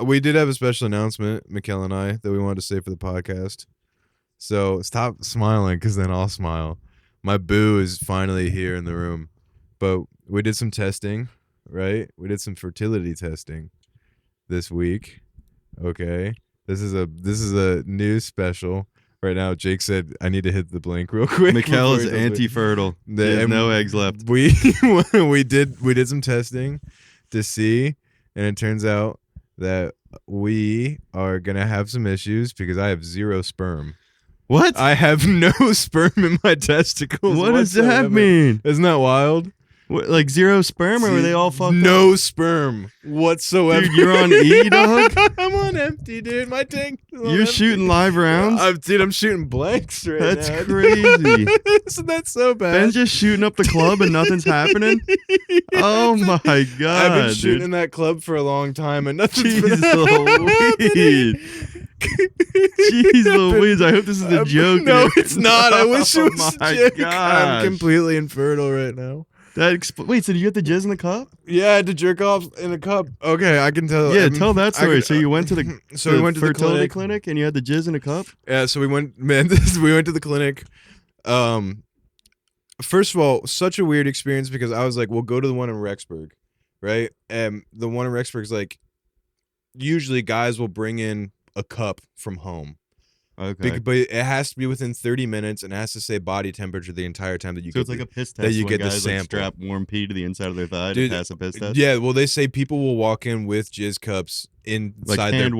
we did have a special announcement, Mikkel and I, that we wanted to say for the podcast. So stop smiling, because then I'll smile. My boo is finally here in the room. But we did some testing, right? We did some fertility testing this week. Okay. This is a news special. Right now, Jake said, I need to hit the blank real quick. Mikkel is anti-fertile. There's no eggs left. We did some testing to see, and it turns out that we are going to have some issues because I have 0 sperm. What? I have no sperm in my testicles. What does that mean? Isn't that wild? What, like 0 sperm, or were they all fucked No up? sperm whatsoever. Dude, you're on E, dog? I'm on empty, dude. My tank. You're shooting live rounds? I'm shooting blanks right now. That's crazy. Isn't that so bad? Ben's just shooting up the club and nothing's happening? Oh my god. I've been shooting dude. in that club for a long time and nothing's Jeez been Louise. Jeez Louise, I hope this is a joke. No, it's not. I wish it was Oh my a joke. gosh. I'm completely infertile right now. Wait, so did you get the jizz in the cup? Yeah, I had to jerk off in a cup. Okay, I can tell. Yeah, tell that story. So you went to the we went to the fertility clinic and you had the jizz in a cup? Yeah, so we went to the clinic. First of all, such a weird experience because I was like, we'll go to the one in Rexburg, right? And the one in Rexburg is like, usually guys will bring in a cup from home. Okay. But it has to be within 30 minutes and it has to say body temperature the entire time that you So get it's like a piss test that you when get the guys sample. like strap warm pee to the inside of their thigh Dude, to pass a piss test? Yeah, well, they say people will walk in with jizz cups Like inside their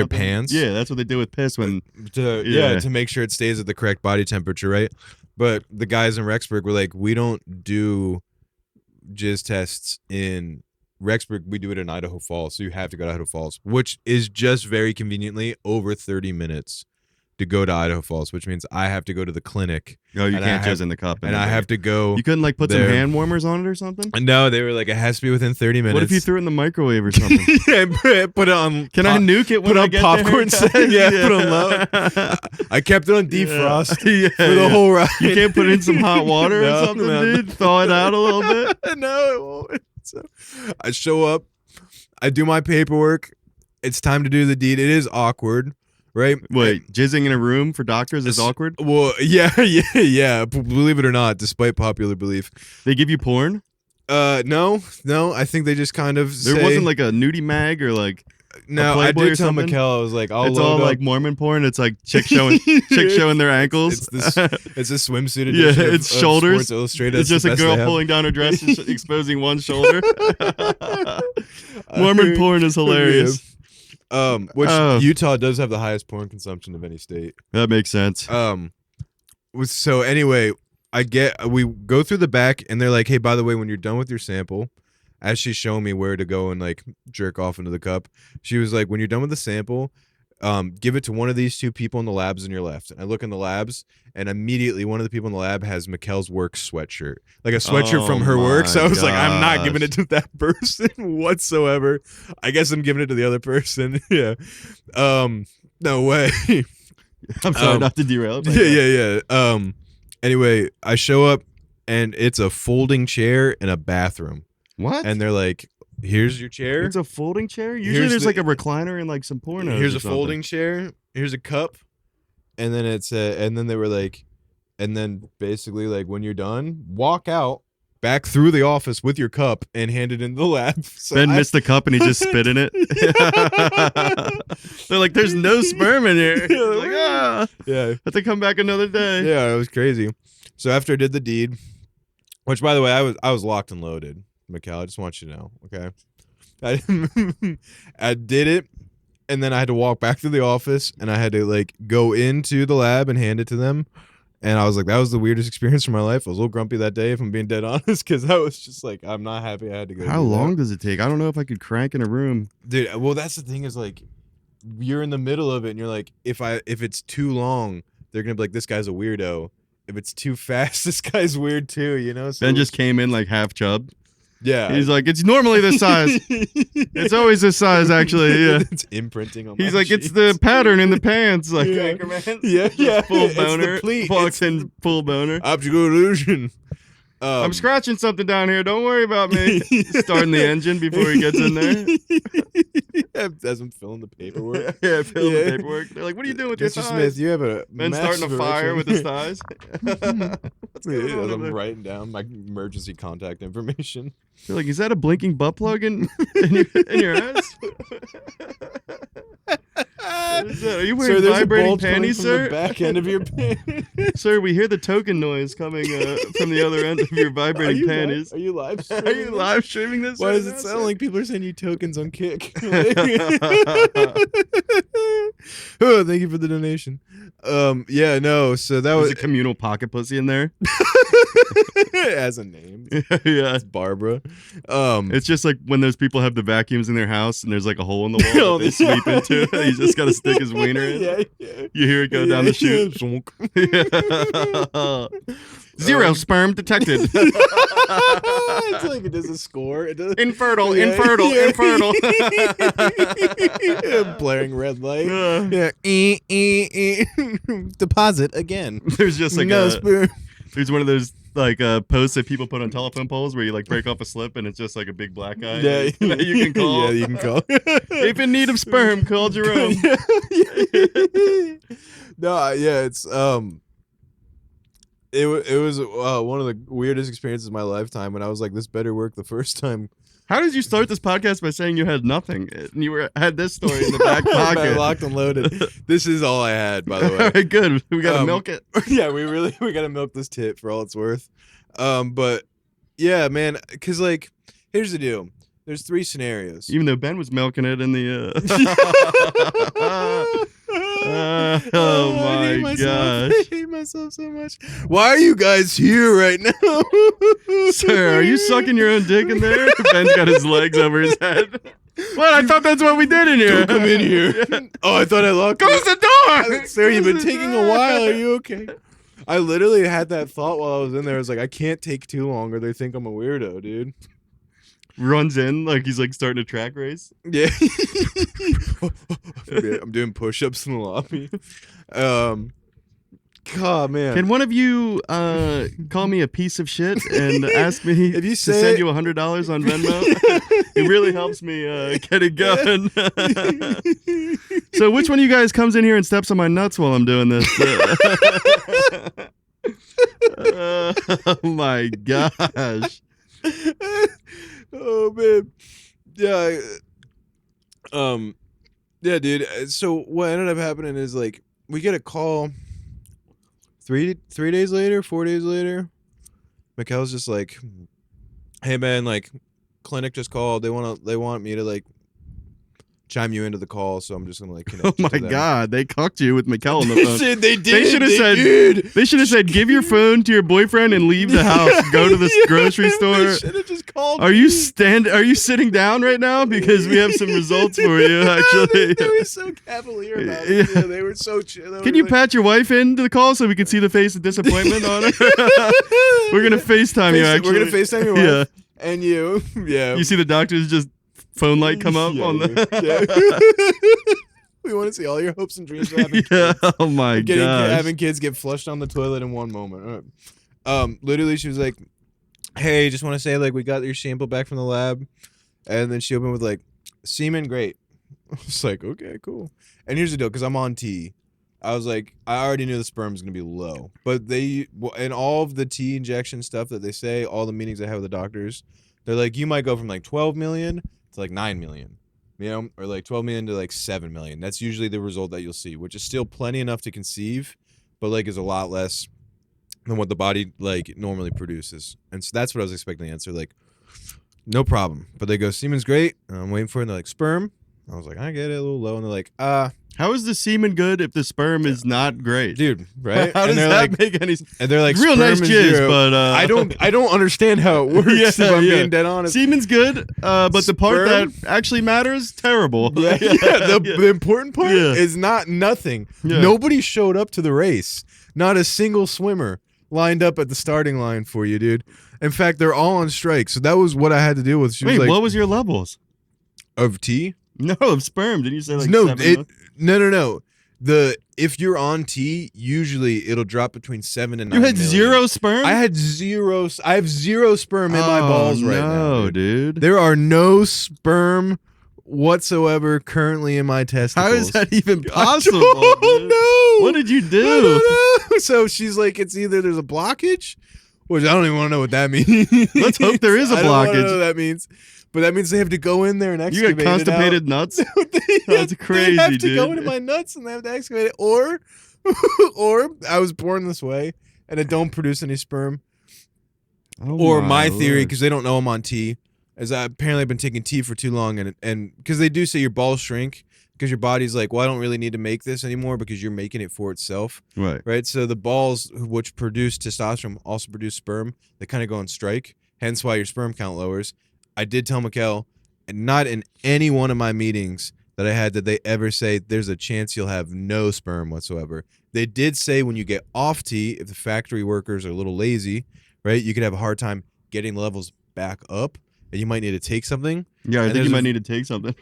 something? pants. Yeah, that's what they do with piss when... to make sure it stays at the correct body temperature, right? But the guys in Rexburg were like, we don't do jizz tests in Rexburg. We do it in Idaho Falls, so you have to go to Idaho Falls, which is just very conveniently over 30 minutes to go to Idaho Falls, which means I have to go to the clinic. Oh, you can't jizz in the cup. And I have to go. You couldn't like put there. some hand warmers on it or something? No, they were like, it has to be within 30 minutes. What if you threw it in the microwave or something? Yeah, put it on. Can I nuke it when put I on get popcorn there? set? Yeah, put on low. I kept it on defrost for the whole ride. You can't put it in some hot water No, or something, no, dude? Thaw it out a little bit? No, it won't. So, I show up. I do my paperwork. It's time to do the deed. It is awkward, right? Wait, jizzing in a room for doctors is awkward? Well, yeah. Believe it or not, despite popular belief. They give you porn? No. I think they just kind of There say, wasn't like a nudie mag or like no, a I Playboy or did tell something? Mikkel, I was like, it's all like Mormon porn. It's like chicks showing their ankles. It's a swimsuit Yeah, edition it's of shoulders. Sports Illustrated. It's That's just the a best girl they have. pulling down her dress and exposing one shoulder. Mormon porn is hilarious. Which Utah does have the highest porn consumption of any state. That makes sense. So anyway, we go through the back and they're like, hey, by the way, when you're done with your sample, as she's showing me where to go and like jerk off into the cup, she was like, when you're done with the sample, give it to one of these 2 people in the labs on your left. And I look in the labs and immediately one of the people in the lab has Mikkel's work sweatshirt, like a sweatshirt from her work. So I was like, I'm not giving it to that person whatsoever. I guess I'm giving it to the other person. Yeah. No way. I'm sorry not to derail it. Yeah. Anyway, I show up and it's a folding chair and a bathroom. What? And they're like, here's your chair. It's a folding chair? Usually Here's there's like a recliner and like some pornos. Here's or a something. folding chair. Here's a cup. And then and then they were like, and then basically like when you're done, walk out back through the office with your cup and hand it in the lab. So Ben missed the cup and he just spit in it. They're like, there's no sperm in here. He's like, Yeah. have to come back another day. Yeah, it was crazy. So after I did the deed, which by the way, I was locked and loaded, Mikkel. I just want you to know, okay? I did it, and then I had to walk back to the office, and I had to like go into the lab and hand it to them. And I was like, that was the weirdest experience of my life. I was a little grumpy that day, if I'm being dead honest, because I was just like, I'm not happy I had to go. How long does it take? I don't know if I could crank in a room. Dude, well, that's the thing is like, you're in the middle of it, and you're like, if it's too long, they're gonna be like, this guy's a weirdo. If it's too fast, this guy's weird too, you know? So Ben just came in like half chub. Yeah. He's like, it's normally this size. It's always this size, actually. Yeah. It's imprinting on He's my like, it's sheets. the pattern in the pants. Like, Yeah. Anchorman. Yeah. Full It's the boner. pleat. Walks in full boner. Optical illusion. I'm scratching something down here. Don't worry about me. Starting the engine before he gets in there. As I'm filling the paperwork. Yeah, filling the paperwork. They're like, what are you doing with your Mr. thighs? Smith, you have a Ben starting a fire with his thighs. What's going on As over I'm there? writing down my emergency contact information. They're like, is that a blinking butt plug in your ass? What is that? Are you wearing Sir, there's a vibrating bulge coming panties, from sir? the back end of your panties. Sir, we hear the token noise coming from the other end of your vibrating panties. Are you live Are streaming you this? live streaming this? Why right does now, it sir? sound like people are sending you tokens on Kick? Oh, thank you for the donation. Yeah, no. So that There's was a communal pocket pussy in there? as a name. Yeah. It's Barbara. It's just like when those people have the vacuums in their house and there's like a hole in the wall that they sweep into. He's just got to stick his wiener in. Yeah. You hear it go down the chute. Zero sperm detected. It's like it does a score. It does. Infertile. Blaring red light. Yeah. Deposit again. There's just like no spoon. There's one of those like posts that people put on telephone poles where you like break off a slip and it's just like a big black guy that you can call. Yeah, you can call. If in need of sperm, call Jerome. No, yeah, it's it was one of the weirdest experiences of my lifetime, and I was like, this better work the first time. How did you start this podcast by saying you had nothing and you had this story in the back pocket? Locked and loaded. This is all I had, by the way. All right, good. We gotta milk it. Yeah, we gotta milk this tit for all it's worth. But yeah, man, because like, here's the deal. There's 3 scenarios. Even though Ben was milking it in the. Oh my gosh! I hate myself so much. Why are you guys here right now? Sir, are you sucking your own dick in there? Ben's got his legs over his head. What? I thought that's what we did in here. Don't come in here. Oh, I thought I locked. Close the door. Sir, you've been taking a while. Are you okay? I literally had that thought while I was in there. I was like, I can't take too long, or they think I'm a weirdo, dude. Runs in like he's like starting a track race. Yeah. I'm doing push-ups in the lobby. God, man. Can one of you call me a piece of shit and ask me If you to send you $100 on Venmo? It really helps me get it going. So which one of you guys comes in here and steps on my nuts while I'm doing this? Oh my gosh. Oh man, yeah, yeah, dude. So what ended up happening is like we get a call 3 days later, 4 days later. Mikkel's just like, "Hey man, like, clinic just called. They want me to like chime you into the call, so I'm just gonna like connect." Oh my you to them. God, they cucked you with Mikkel on the phone. They did. They should have said. did. They should have said, "Give your phone to your boyfriend and leave the house. Go to the grocery store." They should have just called. Are you sitting down right now? Because we have some results for you. Actually, they were so cavalier about it. Yeah, they were so chill. Can you pat your wife into the call so we can see the face of disappointment on her? We're gonna FaceTime you. Actually, we're gonna FaceTime your wife and you. Yeah, You see the doctor's just phone light come up on the. We want to see all your hopes and dreams of having Yeah. kids. Oh my god. Having kids get flushed on the toilet in one moment. Literally, she was like, "Hey, just want to say, like, we got your sample back from the lab," and then she opened with like, "Semen, great." I was like, "Okay, cool." And here's the deal, because I'm on T. I was like, I already knew the sperm was gonna be low, but they and all of the T injection stuff that they say, all the meetings I have with the doctors, they're like, you might go from like 12 million to like 9 million. You know, or like 12 million to like 7 million. That's usually the result that you'll see, which is still plenty enough to conceive, but like is a lot less than what the body like normally produces. And so that's what I was expecting the answer. Like, no problem. But they go, semen's great. And I'm waiting for it. And they're like, sperm. I was like, I get it, a little low. And they're like, How is the semen good if the sperm is not great? dude, right? How does that make any sense? And they're like, Real nice sperm is jizz, zero. but I don't understand how it works. Yeah, if I'm being dead honest. Semen's good, but the part Sperm? that actually matters, terrible. Yeah, the important part is not nothing. Yeah. Nobody showed up to the race. Not a single swimmer lined up at the starting line for you, dude. In fact, they're all on strike. So that was what I had to deal with. She was Wait, like, what was your levels? of tea? No, of sperm. Didn't you say like No, 7? no. if you're on T, usually it'll drop between 7 and 9 You had million. 0 sperm? I have zero sperm in my balls right now. No, dude. There are no sperm whatsoever currently in my testicles. How is that even possible? I don't dude? know. What did you do? I don't know. So she's like, it's either there's a blockage, which I don't even want to know what that means. Let's hope there is a I don't wanna know blockage. what that means. But that means they have to go in there and You excavate got constipated it nuts? out. That's crazy, They have to dude. go into my nuts and they have to excavate it. Or I was born this way and it don't produce any sperm. Oh Or my Lord. theory, because they don't know I'm on T, is I apparently have been taking T for too long, and because they do say your balls shrink because your body's like, well, I don't really need to make this anymore because you're making it for itself, right? So the balls, which produce testosterone, also produce sperm. They kind of go on strike, hence why your sperm count lowers. I did tell Mikkel, and not in any one of my meetings that I had did they ever say there's a chance you'll have no sperm whatsoever. They did say when you get off T, if the factory workers are a little lazy, right, you could have a hard time getting the levels back up, and you might need to take something. Yeah, I And think you there's might need to take something.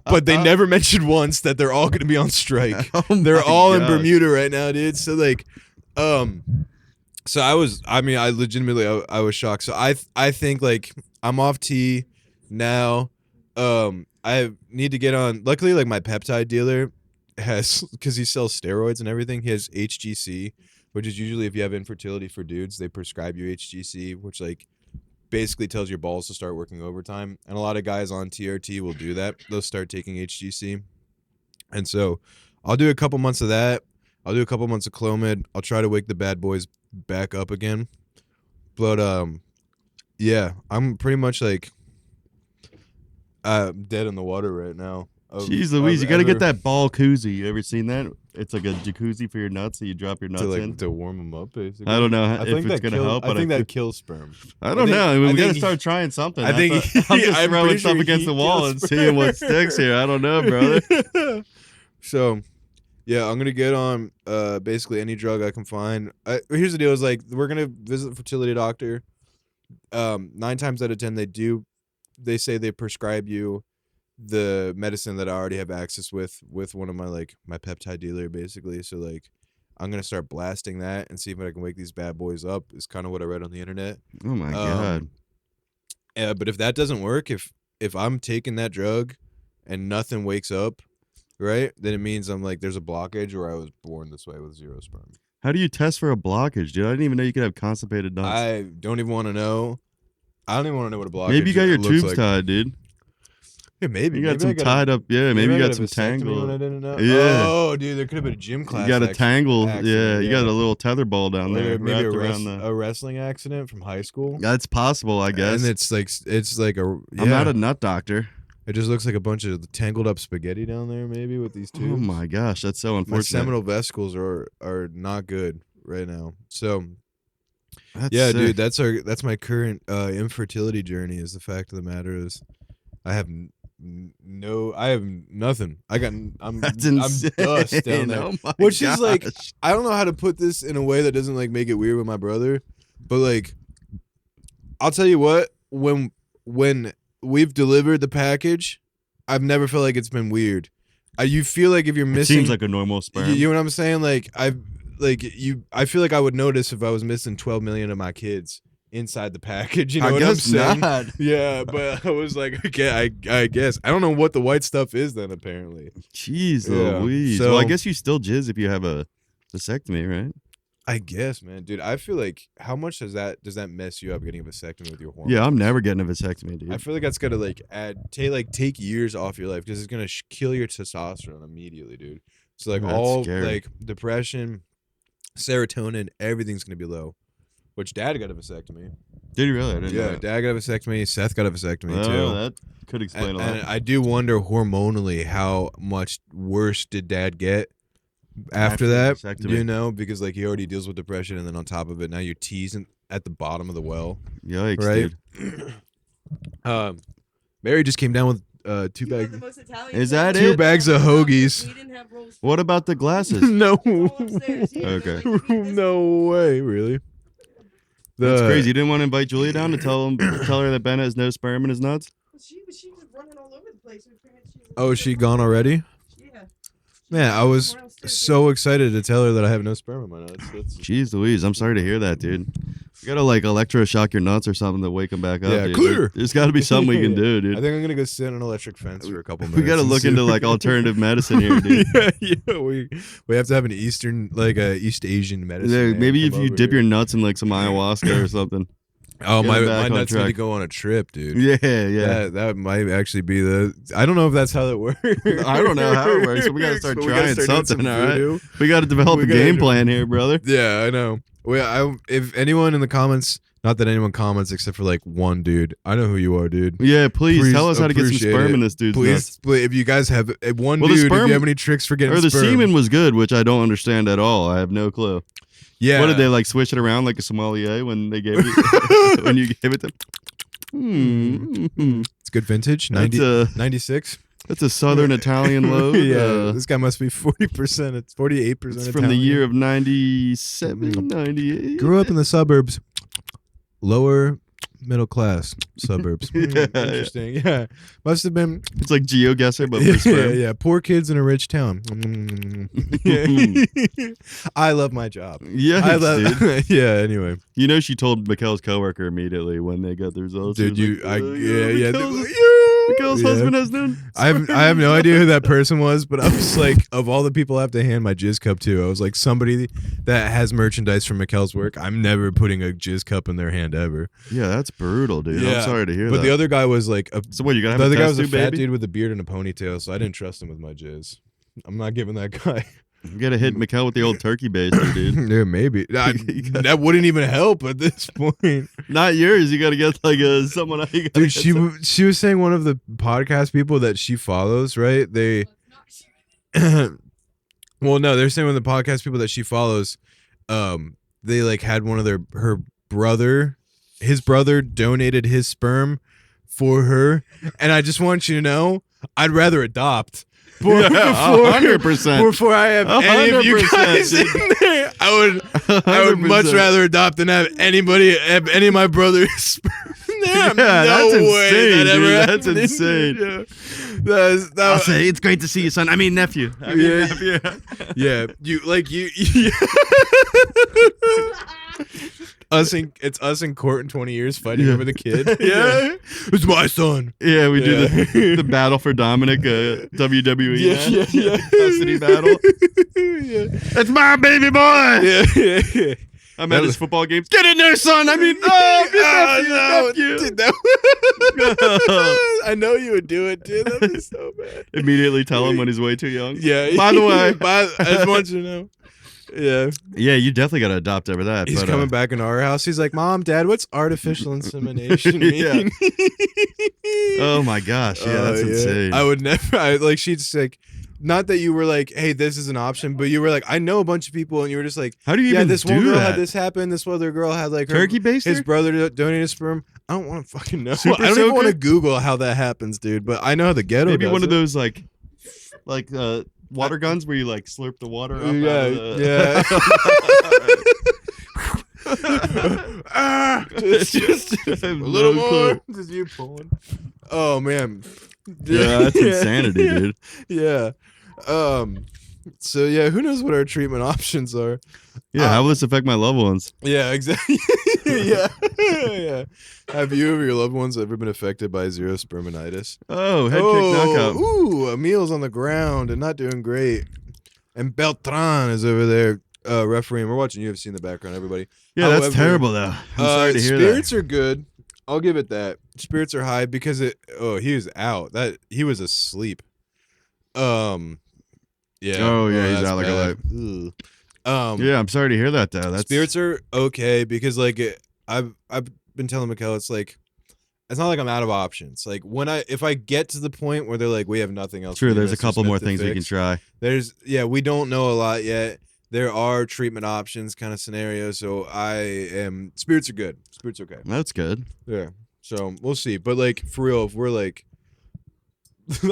But they never mentioned once that they're all going to be on strike. Oh They're my all in gosh. Bermuda right now, dude. So like, so I was shocked. So I think like I'm off T now. I need to get on. Luckily, like my peptide dealer has, because he sells steroids and everything. He has HGC, which is usually if you have infertility for dudes, they prescribe you HGC, which like basically tells your balls to start working overtime. And a lot of guys on TRT will do that. They'll start taking HGC. And so I'll do a couple months of that. I'll do a couple months of Clomid. I'll try to wake the bad boys back up again. But yeah, I'm pretty much like dead in the water right now. Jeez Louise, you got to get that ball koozie. You ever seen that? It's like a jacuzzi for your nuts, so you drop your nuts in. To warm them up, basically. I don't know I if think it's going to help. I think that kills sperm. I don't know. I mean, we got to start trying something. I think I'm just I'm throwing pretty stuff sure against the heat wall kills and seeing what sticks here. I don't know, brother. So, yeah, I'm gonna get on basically any drug I can find. Here's the deal: is like we're gonna visit the fertility doctor. 9 times out of 10, they say they prescribe you the medicine that I already have access with one of my peptide dealer, basically. So like, I'm gonna start blasting that and see if I can wake these bad boys up. Is kind of what I read on the internet. Oh my god. But if that doesn't work, if I'm taking that drug and nothing wakes up, right, then it means I'm like there's a blockage or I was born this way with 0 sperm. How do you test for a blockage, dude? I didn't even know you could have constipated nuts. I don't even want to know. I don't even want to know what a blockage. Maybe you got your looks tubes like. tied, dude. Yeah, maybe You got maybe some I got tied up. Yeah, maybe you got some tangled. When I tangled. didn't know. Yeah. Oh, dude, there could have been a gym class. You got a tangle. accident, Yeah, you got a little tether ball down Or there. maybe wrapped around the. a wrestling accident from high school. That's possible, I guess. And it's like a. Yeah, I'm not a nut doctor. It just looks like a bunch of tangled up spaghetti down there, maybe with these tubes. Oh my gosh, that's so My unfortunate. seminal vesicles are not good right now. So That's yeah, sick. dude, that's my current infertility journey. Is the fact of the matter is, I have I have nothing. I'm That's I'm insane. dust down there. Oh my Which is like, gosh. I don't know how to put this in a way that doesn't like make it weird with my brother, but like, I'll tell you what, when we've delivered the package, I've never felt like it's been weird. You feel like if you're It missing, seems like a normal sperm. you know what I'm saying? Like I feel like I would notice if I was missing 12 million of my kids inside the package. You know I what guess I'm saying? not. Yeah, but I was like, okay, I guess I don't know what the white stuff is then. Apparently, Jeez Yeah, Louise. so- Well, I guess you still jizz if you have a vasectomy, right? I guess, man, dude. I feel like how much does that mess you up getting a vasectomy with your hormones? Yeah, I'm never getting a vasectomy, dude. I feel like that's gotta like take years off your life because it's gonna kill your testosterone immediately, dude. So like That's all scary. like depression, serotonin, everything's gonna be low. Which dad got a vasectomy. Did you really? I didn't know Yeah, that. dad got a vasectomy. Seth got a vasectomy Oh, too. that could explain a lot. And I do wonder hormonally how much worse did dad get after the that? vasectomy. You know, because like he already deals with depression, and then on top of it, now you're teasing at the bottom of the well. Yikes, Right? dude. Mary just came down with 2 You know, bags. the most Italian Is that thing- it? 2 bags of hoagies. We didn't have rolls. What about the glasses? No, It's all upstairs. Yeah, Okay. they're like, "Eat this." no way, really. That's crazy. You didn't want to invite Julia down to tell her that Ben has no sperm in his nuts? She was running all over the place. We figured she was Oh, is she gone already? Yeah. Man, I was so excited to tell her that I have no sperm in my nuts. Jeez Louise, I'm sorry to hear that, dude. You gotta like electroshock your nuts or something to wake them back up. Yeah, dude. clear. There's got to be something we can do, I dude. think I'm gonna go sit on an electric fence for a couple minutes. We gotta and look see into what- like alternative medicine here, dude. yeah. We have to have an Eastern, like a East Asian medicine. Yeah, man maybe come if you over dip your here. nuts in like some ayahuasca or something. Oh, get my it back on nuts need to track. go on a trip, dude. Yeah. That might actually be the. I don't know if that's how that works. I don't know how it works, so we gotta start But trying doing something, some all right? voodoo. We got to develop We a gotta game do- plan here, brother. Yeah, I know. Well, if anyone in the comments, not that anyone comments except for like one dude, I know who you are, dude. Yeah, please Please tell us how to get some appreciate sperm it. in this dude's nuts. Please, if you guys have one Well, the dude, if sperm- you have any tricks for getting Or the sperm, semen was good, which I don't understand at all. I have no clue. yeah. What did they like switch it around like a sommelier when they gave it when you gave it to? It's good vintage. That's 90, a 96. that's a Southern Italian load. Yeah, this guy must be 40%. It's 48%. It's from the year of 97, 98. Grew up in the suburbs, lower middle class suburbs. Yeah. Interesting. Yeah, must have been. It's like GeoGuessr, but for Yeah, sperm. yeah. Poor kids in a rich town. Yeah. I love my job. Yeah, I love. dude. Yeah. Anyway, You know, she told Mikkel's coworker immediately when they got the results. dude, She was like, yeah. Mikkel's Yeah. husband has known. I have no idea who that person was, but I was like, of all the people I have to hand my jizz cup to, I was like, somebody that has merchandise from Mikkel's work. I'm never putting a jizz cup in their hand ever. Yeah, that's brutal, dude. I'm sorry to hear but that. the other guy was like, So what, you gotta the have other a guy test was a tube, fat baby? dude with a beard and a ponytail, so I didn't trust him with my jizz. I'm not giving that guy. You gotta hit Mikkel with the old turkey baster, dude. Yeah, maybe that wouldn't even help at this point. Not yours. You gotta get like someone. You gotta Dude, get some- she was saying one of the podcast people that she follows, right? They, well, no, they're saying one of the podcast people that she follows, they like had one of his brother donated his sperm for her, and I just want you to know, I'd rather adopt. Yeah, 100%. Before I have any of you 100%, guys in there, I would much 100%. rather adopt than have any of my brothers sperm there. Yeah, No that's way insane, that ever dude. That's happened. insane. Yeah. I'll say it's great to see you, son. I mean nephew. Yeah. Yeah, you it's us in court in 20 years fighting Yeah. over the kid. Yeah, it's my son. Yeah, we Yeah. do the battle for Dominic, WWE Yeah. custody battle. Yeah. That's my baby boy. Yeah. I'm at his football games. Get in there, son. I mean, nephew. Dude, I know you would do it, dude. That'd be so bad. Immediately tell him when he's way too young. Yeah. By the way. I just want you to know. Yeah. Yeah, you definitely got to adopt over that. He's but, coming back into our house. He's like, Mom, Dad, what's artificial insemination mean? Oh my gosh, yeah, that's insane. I would never. She's like, not that you were like, hey, this is an option, but you were like, I know a bunch of people, and you were just like, How do you yeah, even this do one girl that? had this happen. This other girl had like Turkey baster? his brother donated sperm. I don't want to fucking know. Super I don't even want to soaker? Google how that happens, dude. But I know how the ghetto. Maybe does one of it. those like water guns where you like slurp the water up. Yeah, out of the... Ah, it's just I a have little no more. clue. Just you pulling. Oh man. Yeah, that's insanity, dude. Yeah. So yeah, who knows what our treatment options are? Yeah, how will this affect my loved ones? Yeah, exactly. Yeah. Yeah. Have you or your loved ones ever been affected by zero sperminitis? Oh, head kick knockout. Ooh, Emil's on the ground and not doing great. And Beltran is over there refereeing. We're watching UFC in the background, everybody. Yeah, that's However, terrible though. I'm sorry to hear spirits that. are good. I'll give it that. Spirits are high because he was out. He was asleep. Yeah. Oh, yeah, he's that's out like a bad. light. Ugh. Yeah, I'm sorry to hear that though. That's Spirits are okay because like I've been telling Mikkel, it's like it's not like I'm out of options. Like if I get to the point where they're like, we have nothing else. true. for you, There's a Mr. couple Smith more to things we can fix." try. We don't know a lot yet. There are treatment options kind of scenarios. So spirits are good. Spirits are okay. That's good. Yeah. So we'll see. But like for real, if we're like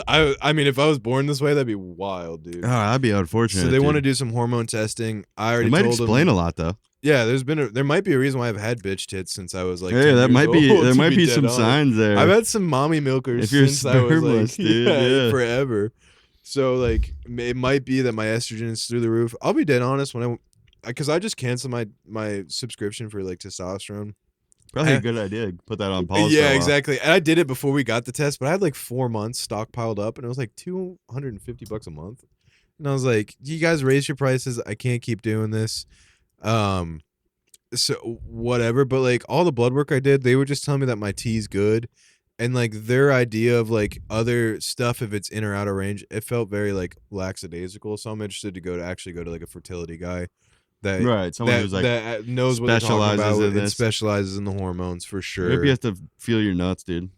I mean, if I was born this way, that'd be wild, dude. Oh, that'd be unfortunate. So they want to do some hormone testing. I already It might told explain them. a lot though. Yeah, there might be a reason why I've had bitch tits since I was like. Hey, 10 that years might be old, there to might be dead some honest. signs there. I've had some mommy milkers If you're since I was like spermless, dude, yeah. forever. So like it might be that my estrogen is through the roof. I'll be dead honest because I just canceled my subscription for like testosterone. Probably a good idea. Put that on pause. Yeah, exactly. And I did it before we got the test, but I had like 4 months stockpiled up, and it was like $250 a month. And I was like, "You guys raise your prices. I can't keep doing this." So whatever. But like all the blood work I did, they would just tell me that my T's good, and like their idea of like other stuff, if it's in or out of range, it felt very like lackadaisical. So I'm interested to go to like a fertility guy. Right, someone who's like that knows what they're talking specializes about in and this. specializes in the hormones for sure. Maybe you have to feel your nuts, dude.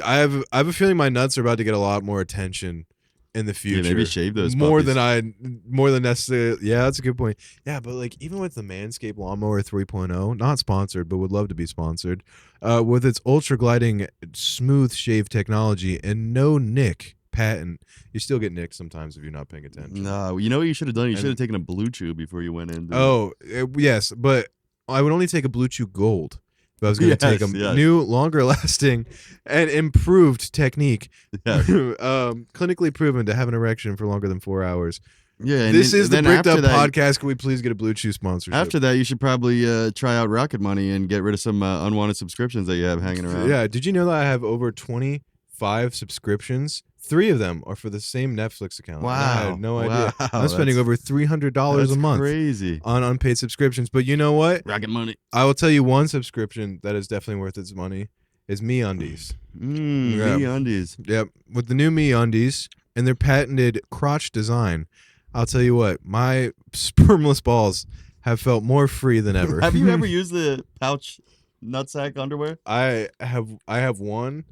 I have a feeling my nuts are about to get a lot more attention in the future. Yeah, maybe shave those more puppies. than necessarily. Yeah, that's a good point. Yeah, but like even with the Manscaped Lawnmower 3.0, not sponsored, but would love to be sponsored, with its ultra gliding smooth shave technology and no nick patent, you still get nicked sometimes if you're not paying attention. No, you know what you should have done? You should have taken a Blue Chew before you went in. Dude. Oh, yes, but I would only take a Blue Chew Gold if I was going to take a new, longer lasting, and improved technique, clinically proven to have an erection for longer than 4 hours. Yeah, and this is the then Bricked Up after that- podcast. Can we please get a Blue Chew sponsorship? After that, you should probably try out Rocket Money and get rid of some unwanted subscriptions that you have hanging around. Yeah, did you know that I have over 25 subscriptions? 3 of them are for the same Netflix account. Wow. I had no idea. Wow, I'm spending over $300 a month crazy. on unpaid subscriptions. But you know what? Rocket Money. I will tell you one subscription that is definitely worth its money is MeUndies. MeUndies. Yep. With the new MeUndies and their patented crotch design, I'll tell you what, my spermless balls have felt more free than ever. Have you ever used the pouch nutsack underwear? I have one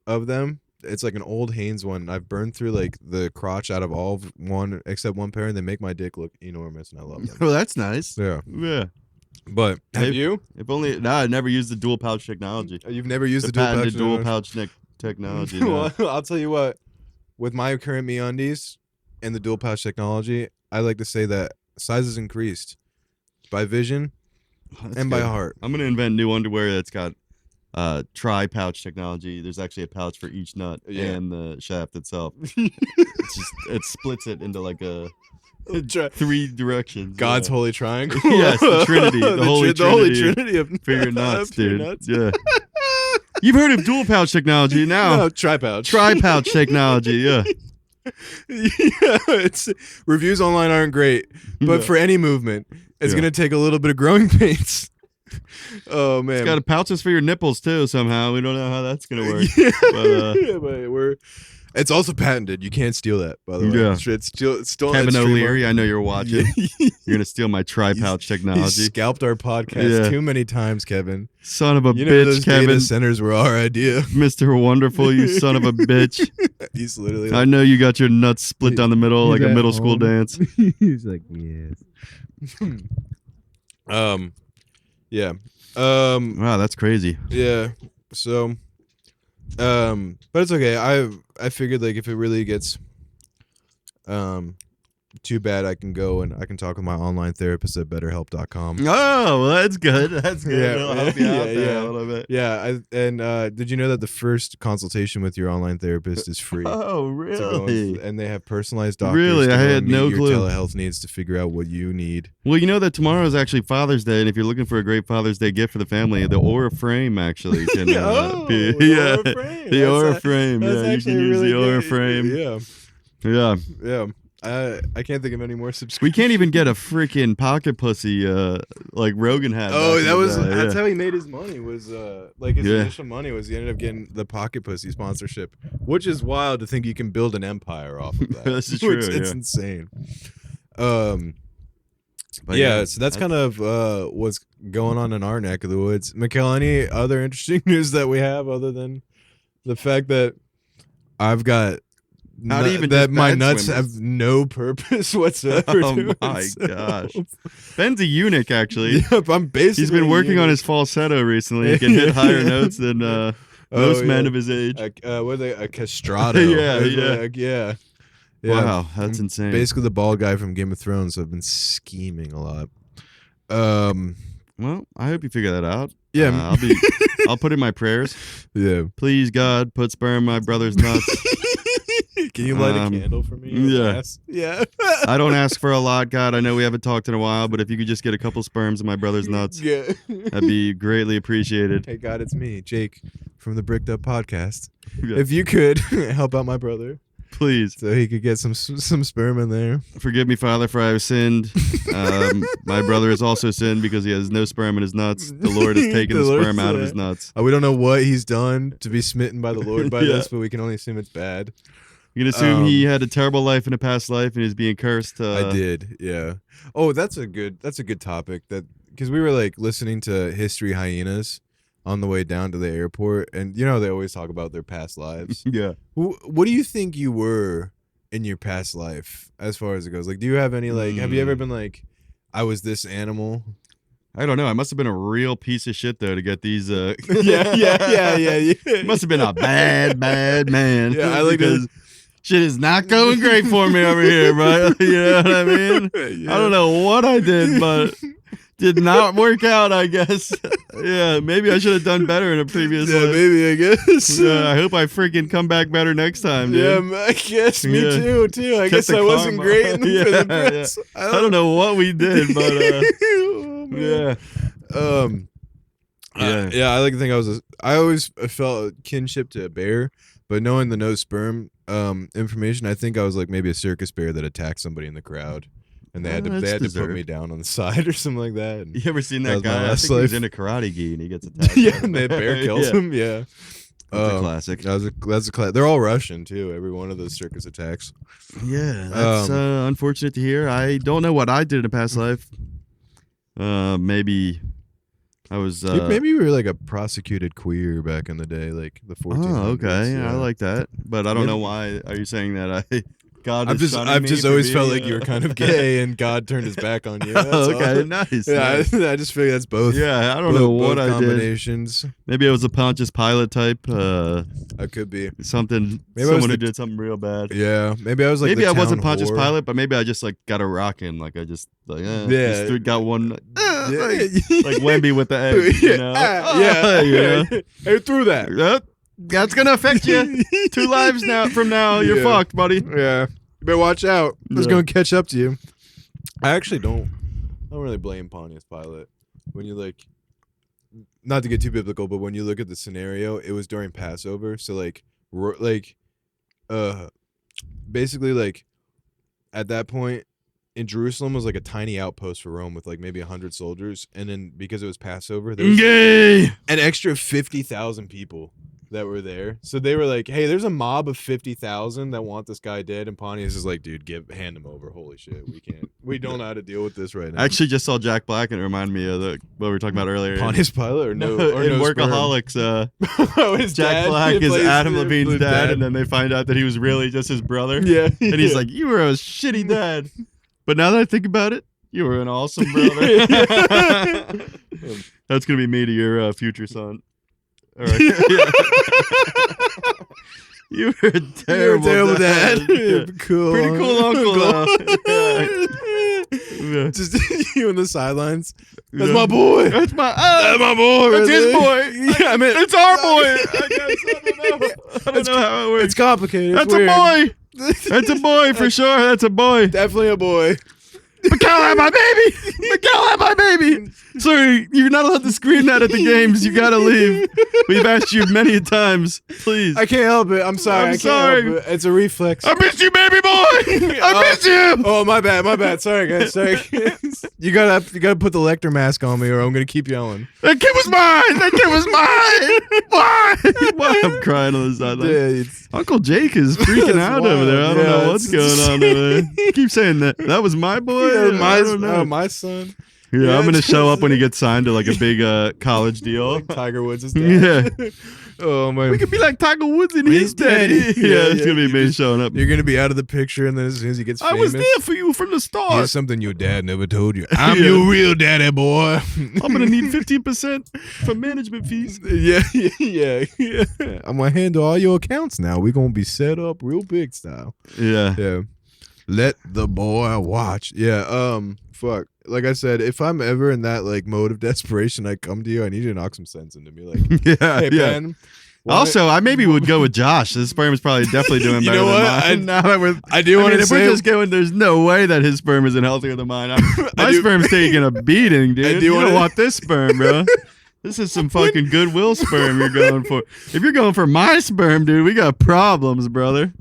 of them. It's like an old Hanes one. I've burned through like the crotch out of all of one except one pair, and they make my dick look enormous, and I love them. Oh, that's nice. Yeah. Yeah. But have you? If only. No, I never used the dual pouch technology. You've never used the patented dual dual pouch? pouch technology. No. Well, I'll tell you what. With my current MeUndies and the dual pouch technology, I like to say that size is increased by vision and by good. heart. I'm gonna invent new underwear that's got tri-pouch technology. There's actually a pouch for each nut and the shaft itself. It splits it into like a 3 directions. God's holy triangle. Yes, the Trinity, the holy Trinity of for your nuts, for your dude. nuts. Yeah. You've heard of dual pouch technology now. No, tri-pouch. Tri-pouch technology. Yeah. Yeah, reviews online aren't great, but for any movement, it's gonna take a little bit of growing pains. Oh man, It's got pouches for your nipples too. Somehow we don't know how that's gonna work. Yeah, but it's also patented. You can't steal that, by the way. Yeah. It's still Kevin it's O'Leary, I know you're watching. Yeah. You're gonna steal my tri-pouch He's technology. scalped our podcast Yeah. too many times, Kevin. Son of a You know bitch, those Kevin. data centers were our idea. Mr. Wonderful, you son of a bitch. He's literally. I know you got your nuts split down the middle like a at middle school home. dance. He's like, yes. Yeah. Wow, that's crazy. Yeah. So, but it's okay. I figured like if it really gets, too bad, I can go and I can talk with my online therapist at BetterHelp.com. Oh, well, that's good. That's good. Yeah, It'll help you out yeah, there yeah. a little bit. Yeah. Did you know that the first consultation with your online therapist is free? Oh, To go really? and they have personalized doctors. Really? to I go had and meet no your clue. telehealth needs to figure out what you need. Well, you know that tomorrow is actually Father's Day, and if you're looking for a great Father's Day gift for the family, the Aura Frame actually can be. the Aura Frame. The Aura Frame. Yeah, you can use the Aura Frame. Yeah. Yeah. Yeah. I can't think of any more subscriptions. We can't even get a freaking pocket pussy like Rogan had. Oh, back in that the was day, that's yeah. how he made his money. Was like his Yeah. initial money was he ended up getting the Pocket Pussy sponsorship, which is wild to think you can build an empire off of that. This is true, It's yeah. insane. But yeah, so that's kind of what's going on in our neck of the woods. Mikkel, any other interesting news that we have other than the fact that I've got Not even that just my bad nuts swimmers. have no purpose whatsoever. Oh to it, my so- gosh. Ben's a eunuch, actually. Yep, I'm basically. He's been working on his falsetto recently. He can hit higher notes than most men yeah. of his age. what are they? A castrato. Yeah, It's yeah. like, yeah. Yeah. Wow, that's insane. Basically, the bald guy from Game of Thrones. So I've been scheming a lot. Well, I hope you figure that out. Yeah. I'll put in my prayers. Yeah. Please, God, put sperm in my brother's nuts. Can you light a candle for me? Yeah. Yes. Yeah. I don't ask for a lot, God. I know we haven't talked in a while, but if you could just get a couple sperms in my brother's nuts, Yeah. that'd be greatly appreciated. Hey God, it's me, Jake, from the Bricked Up Podcast. Yeah. If you could help out my brother, Please so he could get some sperm in there. forgive me, Father, for I have sinned. My brother has also sinned because he has no sperm in his nuts. The Lord has taken the The sperm Lord's- out of his nuts. We don't know what he's done to be smitten by the Lord by Yeah. this, but we can only assume it's bad. You can assume he had a terrible life in a past life and he's being cursed. I did, yeah. Oh, that's a good topic, that because we were like listening to History Hyenas on the way down to the airport, and you know they always talk about their past lives. Yeah. What do you think you were in your past life, as far as it goes? Like, do you have any like? Have you ever been like, I was this animal? I don't know. I must have been a real piece of shit though to get these. Yeah. Must have been a bad man. Yeah, I like to- because shit is not going great for me over here, bro. You know what I mean? Yeah. I don't know what I did, but did not work out, I guess. Yeah, maybe I should have done better in a previous Yeah, life. maybe I guess. Yeah, I hope I freaking come back better next time, dude. Yeah, I guess me Yeah. too. I Kept guess the I wasn't karma. great in the, Yeah, for the yeah. press. I don't know what we did, but Oh, man. yeah. Yeah, I like to think I always felt a kinship to a bear, but knowing the no sperm information, I think I was like maybe a circus bear that attacked somebody in the crowd, and they had to That's put deserved. me down on the side or something like that. And You ever seen That that was my guy? I last think he was life. in a karate gi and he gets attacked. yeah, and the bear kills Yeah. him. Yeah, That's a classic. that's a classic. They're all Russian too. Every one of those circus attacks. Yeah, that's unfortunate to hear. I don't know what I did in a past life. Maybe I was. Maybe you were like a prosecuted queer back in the day, like the 1400s. Oh, okay. Yeah. I like that, but I don't know Maybe- why. Are you saying that God? I've is just shunning I've me just for always being, felt like you were kind of gay, and God turned His back on you. That's Oh, okay, all. nice. Yeah, nice. I just figured that's both. Yeah, I don't both- know what both I did. combinations. Maybe I was a Pontius Pilate type. I could be. Something. Maybe I was someone who the- did something real bad. Yeah, maybe I was like. Maybe the I wasn't town Pontius whore. Pilate, but maybe I just like got a rock in. Like I just like Yeah. just got one like Yeah. Wemby with the egg. You know? yeah. yeah. Hey, threw that. Yep. That's gonna affect you. 2 lives from now. You're Yeah. fucked, buddy. Yeah. You better watch out. It's Yeah. gonna catch up to you. I actually don't really blame Pontius Pilate when you like. Not to get too biblical, but when you look at the scenario, it was during Passover, so basically like at that point in Jerusalem was like a tiny outpost for Rome with like maybe 100 soldiers, and then because it was Passover, there was Gay. an extra 50,000 people that were there. So they were like, "Hey, there's a mob of 50,000 that want this guy dead," and Pontius is like, "Dude, hand him over. Holy shit, we don't know how to deal with this right now." I actually just saw Jack Black and it reminded me of what we were talking about earlier. Pontius Pilate or no? Or in no sperm? Workaholics, Oh, his Jack dad Black is plays Adam the Levine's dad, and then they find out that he was really just his brother. yeah, And he's like, "You were a shitty dad, but now that I think about it, you were an awesome brother." That's gonna be me to your future son. All right. You were a terrible, dad. Yeah. Cool, Pretty cool uncle, though. Yeah. Just you in the sidelines. That's Yeah. my boy. That's my. That's my boy. That's right his there. boy. Yeah, I mean, It's our boy. I don't know how it works. it's complicated. That's It's a weird. boy. That's a boy for sure. That's a boy. Definitely a boy. Miguel had my baby. Miguel had my baby. Sorry, you're not allowed to scream that at the games. You gotta leave. We've asked you many I times. Please. can't help it. I'm sorry. I'm I can't sorry. help it. It's a reflex. I miss you, baby boy. I miss you. Oh, my bad. Sorry, guys. Sorry. you gotta put the Lecter mask on me, or I'm gonna keep yelling. That kid was mine. That kid was mine. Why? Why? I'm crying on the sideline. Yeah, Uncle Jake is freaking That's out wild. over there. I don't Yeah, know what's it's- going on over there. Keep saying that. That was my boy. I don't know. my son. Yeah, Yeah, I'm gonna it's show just- up when he gets signed to like a big college deal. Like Tiger Woods' dad. Yeah. Oh my. We could be like Tiger Woods and His his daddy. daddy. Yeah, Yeah, it's yeah. gonna be me showing up. You're gonna be out of the picture, and then as soon as he gets I famous, was there for you from the start. here's something your dad never told you. I'm Yeah. your real daddy, boy. I'm gonna need 15% for management fees. yeah. I'm gonna handle all your accounts now. We're gonna be set up real big style. Yeah. Yeah. Let the boy watch. Yeah. Fuck. Like I said, if I'm ever in that like mode of desperation, I come to you. I need you to knock some sense into me. Like, Yeah. hey yeah. Ben, Also, I maybe would go with Josh. His sperm is probably definitely doing You better know than what? mine. Now that we're, I do want to if we're say just going, there's no way that his sperm isn't healthier than mine. My do- sperm's taking a beating, dude. I do You don't wanna- want this sperm, bro. This is some fucking goodwill sperm you're going for. If you're going for my sperm, dude, we got problems, brother.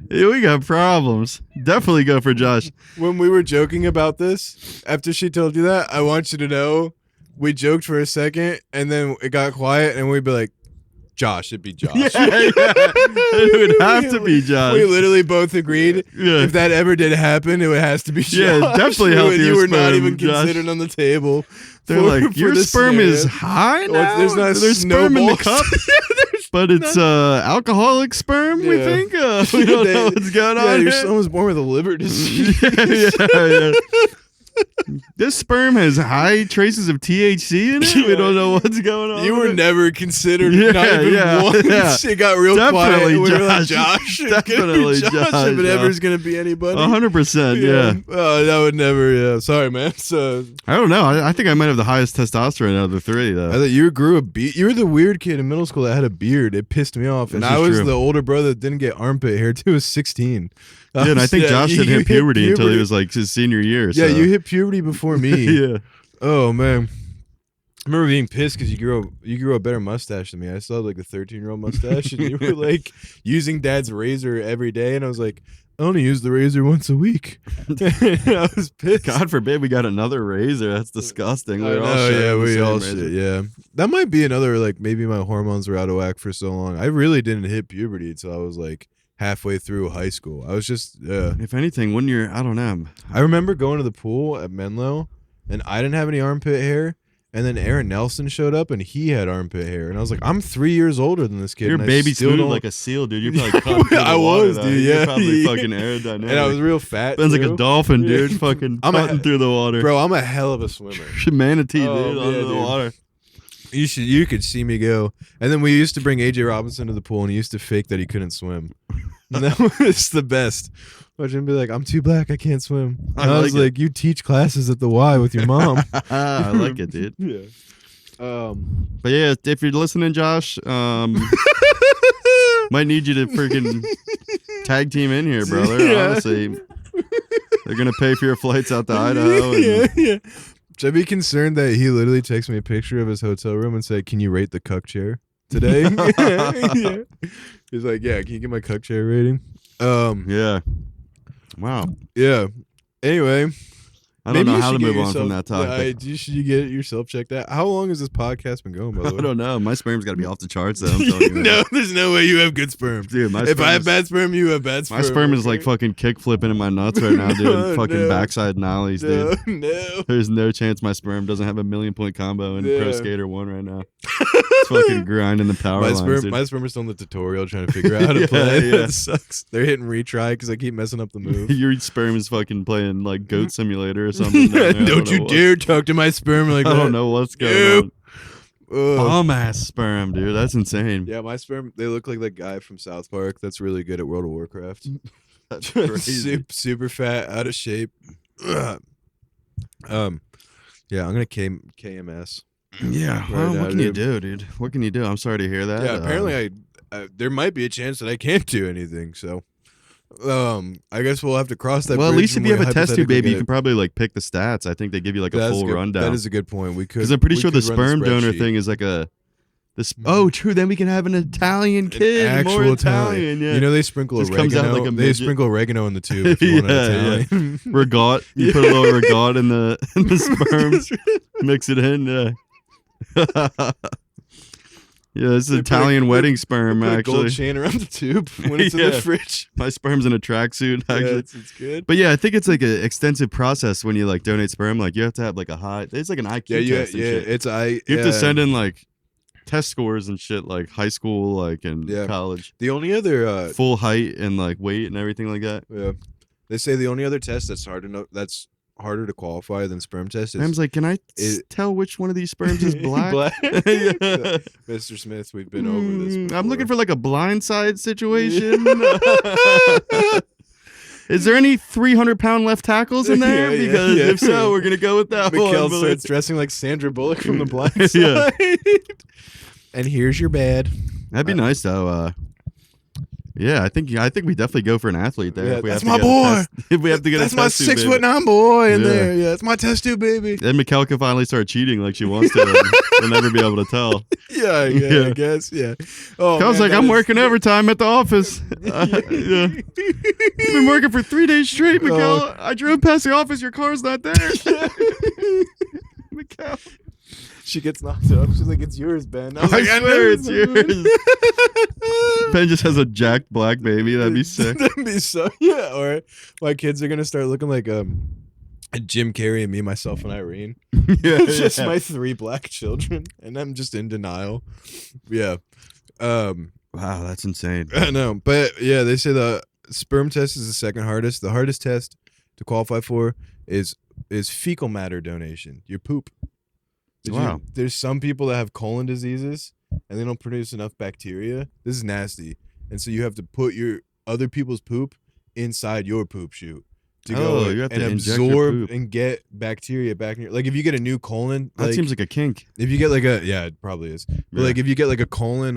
Yeah, we got problems. Definitely go for Josh. when we were joking about this, after she told you that, I want you to know we joked for a second and then it got quiet and we'd be like, Josh, it'd be Josh. Yeah, it would have to be Josh. We literally both agreed Yeah. if that ever did happen, it would has to be Josh. Yeah, definitely You healthier were not sperm, even Josh. considered on the table. They're for- like, for your this sperm is scenario. high now. There's not sperm in the snowballs. cup, but it's alcoholic sperm. We Yeah. think we don't know what's going Yeah, on. your here. son was born with a liver disease. yeah. This sperm has high traces of THC in it. We don't know what's going on. You with were it. never considered. Yeah, not even yeah, once. yeah. It got real quiet. Definitely We were like, Josh. Josh. It's gonna be Definitely Josh. Josh, If it yeah. ever is gonna be anybody. 100%. Yeah. Oh, that would never. Yeah. Sorry, man. So I don't know. I think I might have the highest testosterone out of the three, I though. thought you grew a beard. You were the weird kid in middle school that had a beard. It pissed me off. And This I is was true. the older brother that didn't get armpit hair till he was 16. Yeah, and I think Josh you didn't hit hit puberty until he was like his senior year. Yeah, so. you hit puberty before me. yeah. Oh man. I remember being pissed because you grew a better mustache than me. I still had like a 13-year-old mustache, and you were like using Dad's razor every day, and I was like, I only use the razor once a week. I was pissed. God forbid we got another razor. That's disgusting. I We're all know, sharing yeah, the we same all razor. shit. Yeah, that might be another like maybe my hormones were out of whack for so long. I really didn't hit puberty until I was like halfway through high school. I was just If anything, when you're, I don't know. I remember going to the pool at Menlo, and I didn't have any armpit hair. And then Aaron Nelson showed up, and he had armpit hair. And I was like, I'm 3 years older than this kid. You're and I baby still smooth don't- like a seal, dude. You're probably caught through the I water, was, though. dude, You're yeah. probably fucking aerodynamic. And I was real fat. Sounds like a too. dolphin, dude. Yeah. Fucking I'm a- putting through the water. Bro, I'm a hell of a swimmer. Manatee, Oh, dude, yeah, under the dude. water. You could see me go. And then we used to bring AJ Robinson to the pool, and he used to fake that he couldn't swim. And that was the best. Watch him be like, I'm too black, I can't swim. And I was like it. like, you teach classes at the Y with your mom. I like it, dude. Yeah. But yeah, if you're listening, Josh, might need you to freaking tag team in here, brother. Yeah. Honestly, they're gonna pay for your flights out to Idaho. And yeah. Should I be concerned that he literally texted me a picture of his hotel room and said, can you rate the cuck chair today? Yeah. He's like, yeah, can you get my cuck chair rating? Yeah. Wow. Yeah. Anyway. I don't know you how to should get move on from yourself- that topic. should you get yourself checked out? How long has this podcast been going, by the way? I don't know. My sperm's got to be off the charts, though. I'm telling you. No, there's no way you have good sperm. Dude, my If sperm I have is- bad sperm, you have bad sperm. my sperm is like okay? fucking kick flipping in my nuts right now, dude. No, Fucking no. backside nollies, dude. No. There's no chance my sperm doesn't have a 1,000,000-point combo in Pro Yeah. Skater 1 right now. It's fucking grinding the power lines, dude. My sperm is still in the tutorial trying to figure out how to Yeah, play. yeah. That sucks. They're hitting retry because I keep messing up the move. Your sperm is fucking playing like Goat Simulator or something. down there. I Don't you know dare talk to my sperm like I that. don't know what's going Nope. on. Ugh. Bum ass sperm, dude. That's insane. Yeah, my sperm, they look like that guy from South Park that's really good at World of Warcraft. That's crazy. super fat, out of shape. Ugh. Yeah, I'm gonna KMS. Yeah. Right Well, now, what can you dude. do, dude? What can you do? I'm sorry to hear that. Yeah, apparently I there might be a chance that I can't do anything. So, I guess we'll have to cross that. Well, at bridge least if when you we have a test tube hypothetically baby, get you it. can probably like pick the stats. I think they give you like a That's full good. rundown. That is a good point. We could Because I'm pretty we sure the could run sperm donor spreadsheet. thing is like a. Oh, true. Then we can have an Italian kid, Actual more Italian. Italian. Yeah. You know they sprinkle Just oregano. comes out like a they midget. sprinkle oregano in the tube. If you want Yeah, an Italian. Regat. You put a little regat in the sperm, mix it in. Yeah. Yeah, it's They put a- Italian wedding sperm. Put a Actually, gold chain around the tube when it's in Yeah. the fridge. my sperm's in a tracksuit. Yeah, Actually, it's good. but yeah, I think it's like an extensive process when you like donate sperm. Like you have to have like a high. It's like an IQ Yeah, yeah, test. And shit. it's You have to send in like test scores and shit, like high school, like and Yeah. college, the only other full height and like weight and everything like that. yeah. They say the only other test that's harder to qualify than sperm test is Sam's like, can I tell which one of these sperms is black? Yeah. Mr. Smith, we've been over this. I'm looking for like a blindside situation. Is there any 300-pound left tackles in there? Yeah, yeah, Because yeah. if so, we're gonna go with that Mikkel one. starts dressing like Sandra Bullock from The Blind Yeah. Side. And here's your bad. That'd be nice though. Yeah, I think we definitely go for an athlete there. Yeah, if we that's have to my get a boy. test- if we have to get That's a my test tube, 6'9" boy in Yeah. there. Yeah, that's my test tube baby. Then Mikkel can finally start cheating like she wants to. And we'll never be able to tell. Yeah, Yeah. I guess. Yeah. Oh, Kyle's man, like, that I'm is- working overtime at the office. Yeah. You've been working for 3 days straight, Mikkel. I drove past the office. Your car's not there. Mikkel. She gets knocked up. She's like, "It's yours, Ben." I was I like, swear it's know, yours. Ben just has a jacked black baby. That'd be sick. That'd be so. Yeah. Or my kids are gonna start looking like Jim Carrey and me, myself, and Irene. Yeah, It's just yeah. my 3 black children, and I'm just in denial. Yeah. Wow, that's insane. I know, but yeah, they say the sperm test is the second hardest. The hardest test to qualify for is fecal matter donation. Your poop. Wow. There's some people that have colon diseases and they don't produce enough bacteria. This is nasty, and so you have to put your other people's poop inside your poop chute to go You have and to inject your absorb poop. and get bacteria back in your. Like if you get a new colon, That seems like a kink. if you get like it probably is. But Yeah. like if you get like a colon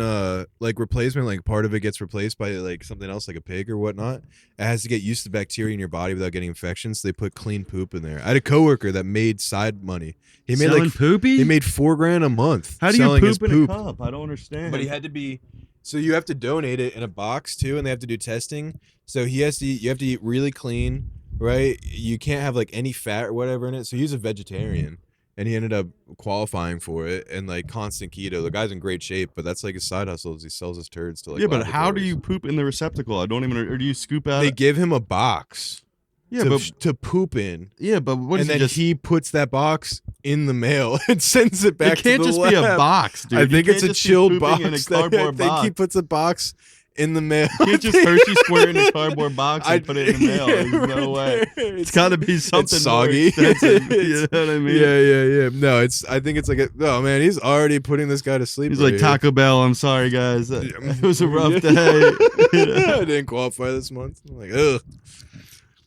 like replacement, like part of it gets replaced by like something else like a pig or whatnot, it has to get used to bacteria in your body without getting infections. So they put clean poop in there. I had a coworker that made side money. He made Selling poopy? he made $4,000 a month. How do you selling his poop in a cup? I don't understand. But he had to be so you have to donate it in a box too, and they have to do testing. So you have to eat really clean, right? You can't have like any fat or whatever in it. So he's a vegetarian, and he ended up qualifying for it and like constant keto. The guy's in great shape, but that's like his side hustle is he sells his turds to like. yeah, but how do laboratories. you poop in the receptacle? I don't even. Or do you scoop out? They give him a box yeah, to poop in, but what is and then he just? he puts that box in the mail and sends it back. It can't to the just lab. be a box, dude. I You think can't it's a just be chilled pooping box. in a that- I cardboard think he box. puts a box in the mail. You can't just Hershey square in a cardboard box and put it in the mail. There's no way. It's got to be something soggy. more extensive. You know what I mean? Yeah. No, I think it's like oh man, he's already putting this guy to sleep. He's right like here. Taco Bell. I'm sorry, guys. It was a rough day. I didn't qualify this month. I'm like, ugh.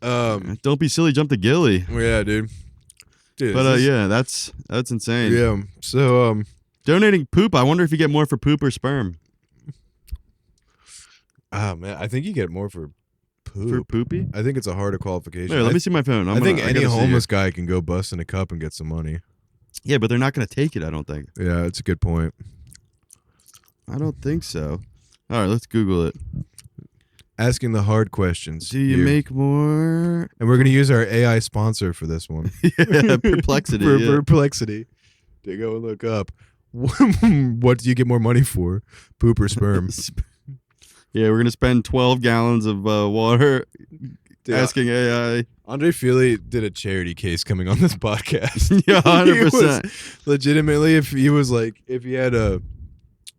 Don't be silly. Jump to Gilly. Yeah, dude. But this is- yeah, that's insane. yeah. So Donating poop. I wonder if you get more for poop or sperm. man, I think you get more for poop. For poopy. I think it's a harder qualification. Wait, let me see my phone. I think I any gotta see homeless guy can go bust in a cup and get some money. it. Yeah, but they're not going to take it. I don't think. Yeah, it's a good point. I don't think so. All right, let's Google it. Asking the hard questions. Do you here. make more? And we're gonna use our AI sponsor for this one. Yeah, perplexity. for yeah. perplexity. To go and look up. What do you get more money for? Poop or sperm? Yeah, we're gonna spend 12 gallons of water Dude, asking AI. Andre Feely did a charity case coming on this podcast. Yeah, He was 100%. legitimately, if he had a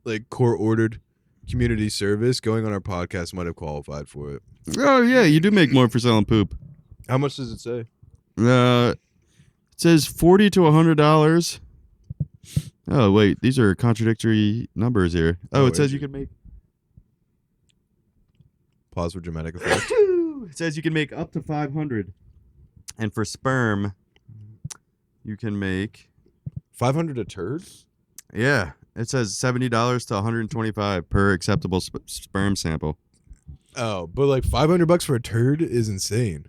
like court ordered community service, going on our podcast might have qualified for it. Oh yeah, you do make more for selling poop. How much does it say? It says $40 to $100. Oh wait, these are contradictory numbers here. Oh, it says is you it? can make. Pause for dramatic effect. It says you can make up to 500, and for sperm, you can make. 500 a turd? Yeah, it says $70 to $125 per acceptable sperm sample. Oh, but like $500 for a turd is insane.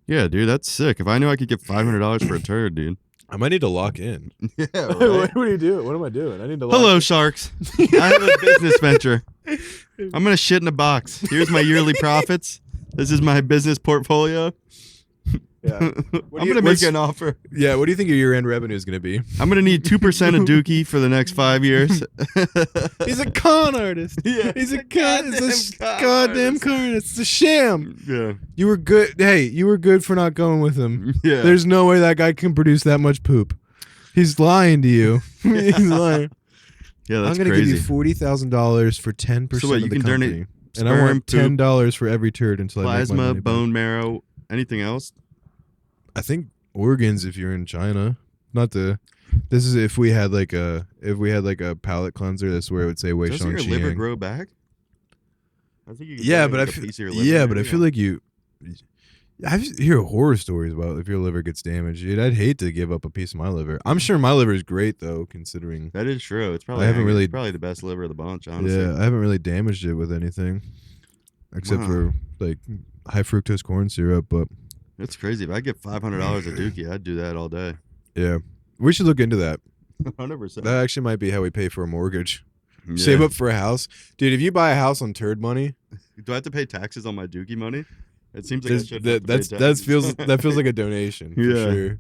Yeah, dude, that's sick. If I knew I could get $500 for a turd, dude. I might need to lock in. Yeah, What are you doing? What am I doing? I need to lock Hello, sharks. I have a business venture. I'm gonna shit in a box. Here's my yearly profits. This is my business portfolio. Yeah. I'm gonna make an offer. Yeah, what do you think your year-end revenue is going to be? I'm gonna need 2% of Dookie for the next 5 years. He's a con artist. Yeah, He's a goddamn con. It's a con goddamn artist. con. It's a sham. Yeah, You were good. Hey, you were good for not going with him. yeah. There's no way that guy can produce that much poop. He's lying to you. He's lying. Yeah, that's I'm gonna crazy. give you $40,000 for 10% So what, of you the can company, donate and I sperm, want $10 for every turd until I make my Plasma, money back. bone marrow, anything else? I think organs if you're in China. Not the. This is if we had like a palate cleanser. That's where it would say Wei Doesn't Shang your liver Qiang. grow back? I think you can Yeah, donate, but like, I a feel piece of your liver yeah, and but I everything. feel like I hear horror stories about if your liver gets damaged, dude. I'd hate to give up a piece of my liver. I'm sure my liver is great though, considering. That is true. It's probably really- it's probably the best liver of the bunch, honestly. Yeah, I haven't really damaged it with anything, except Wow. for like high fructose corn syrup. But It's crazy. If I get $500 a dookie, I'd do that all day. yeah, we should look into that. 100%. That actually might be how we pay for a mortgage. Save up for a house, dude. If you buy a house on turd money, Do I have to pay taxes on my dookie money? It seems like I should. that feels like a donation for Yeah. sure.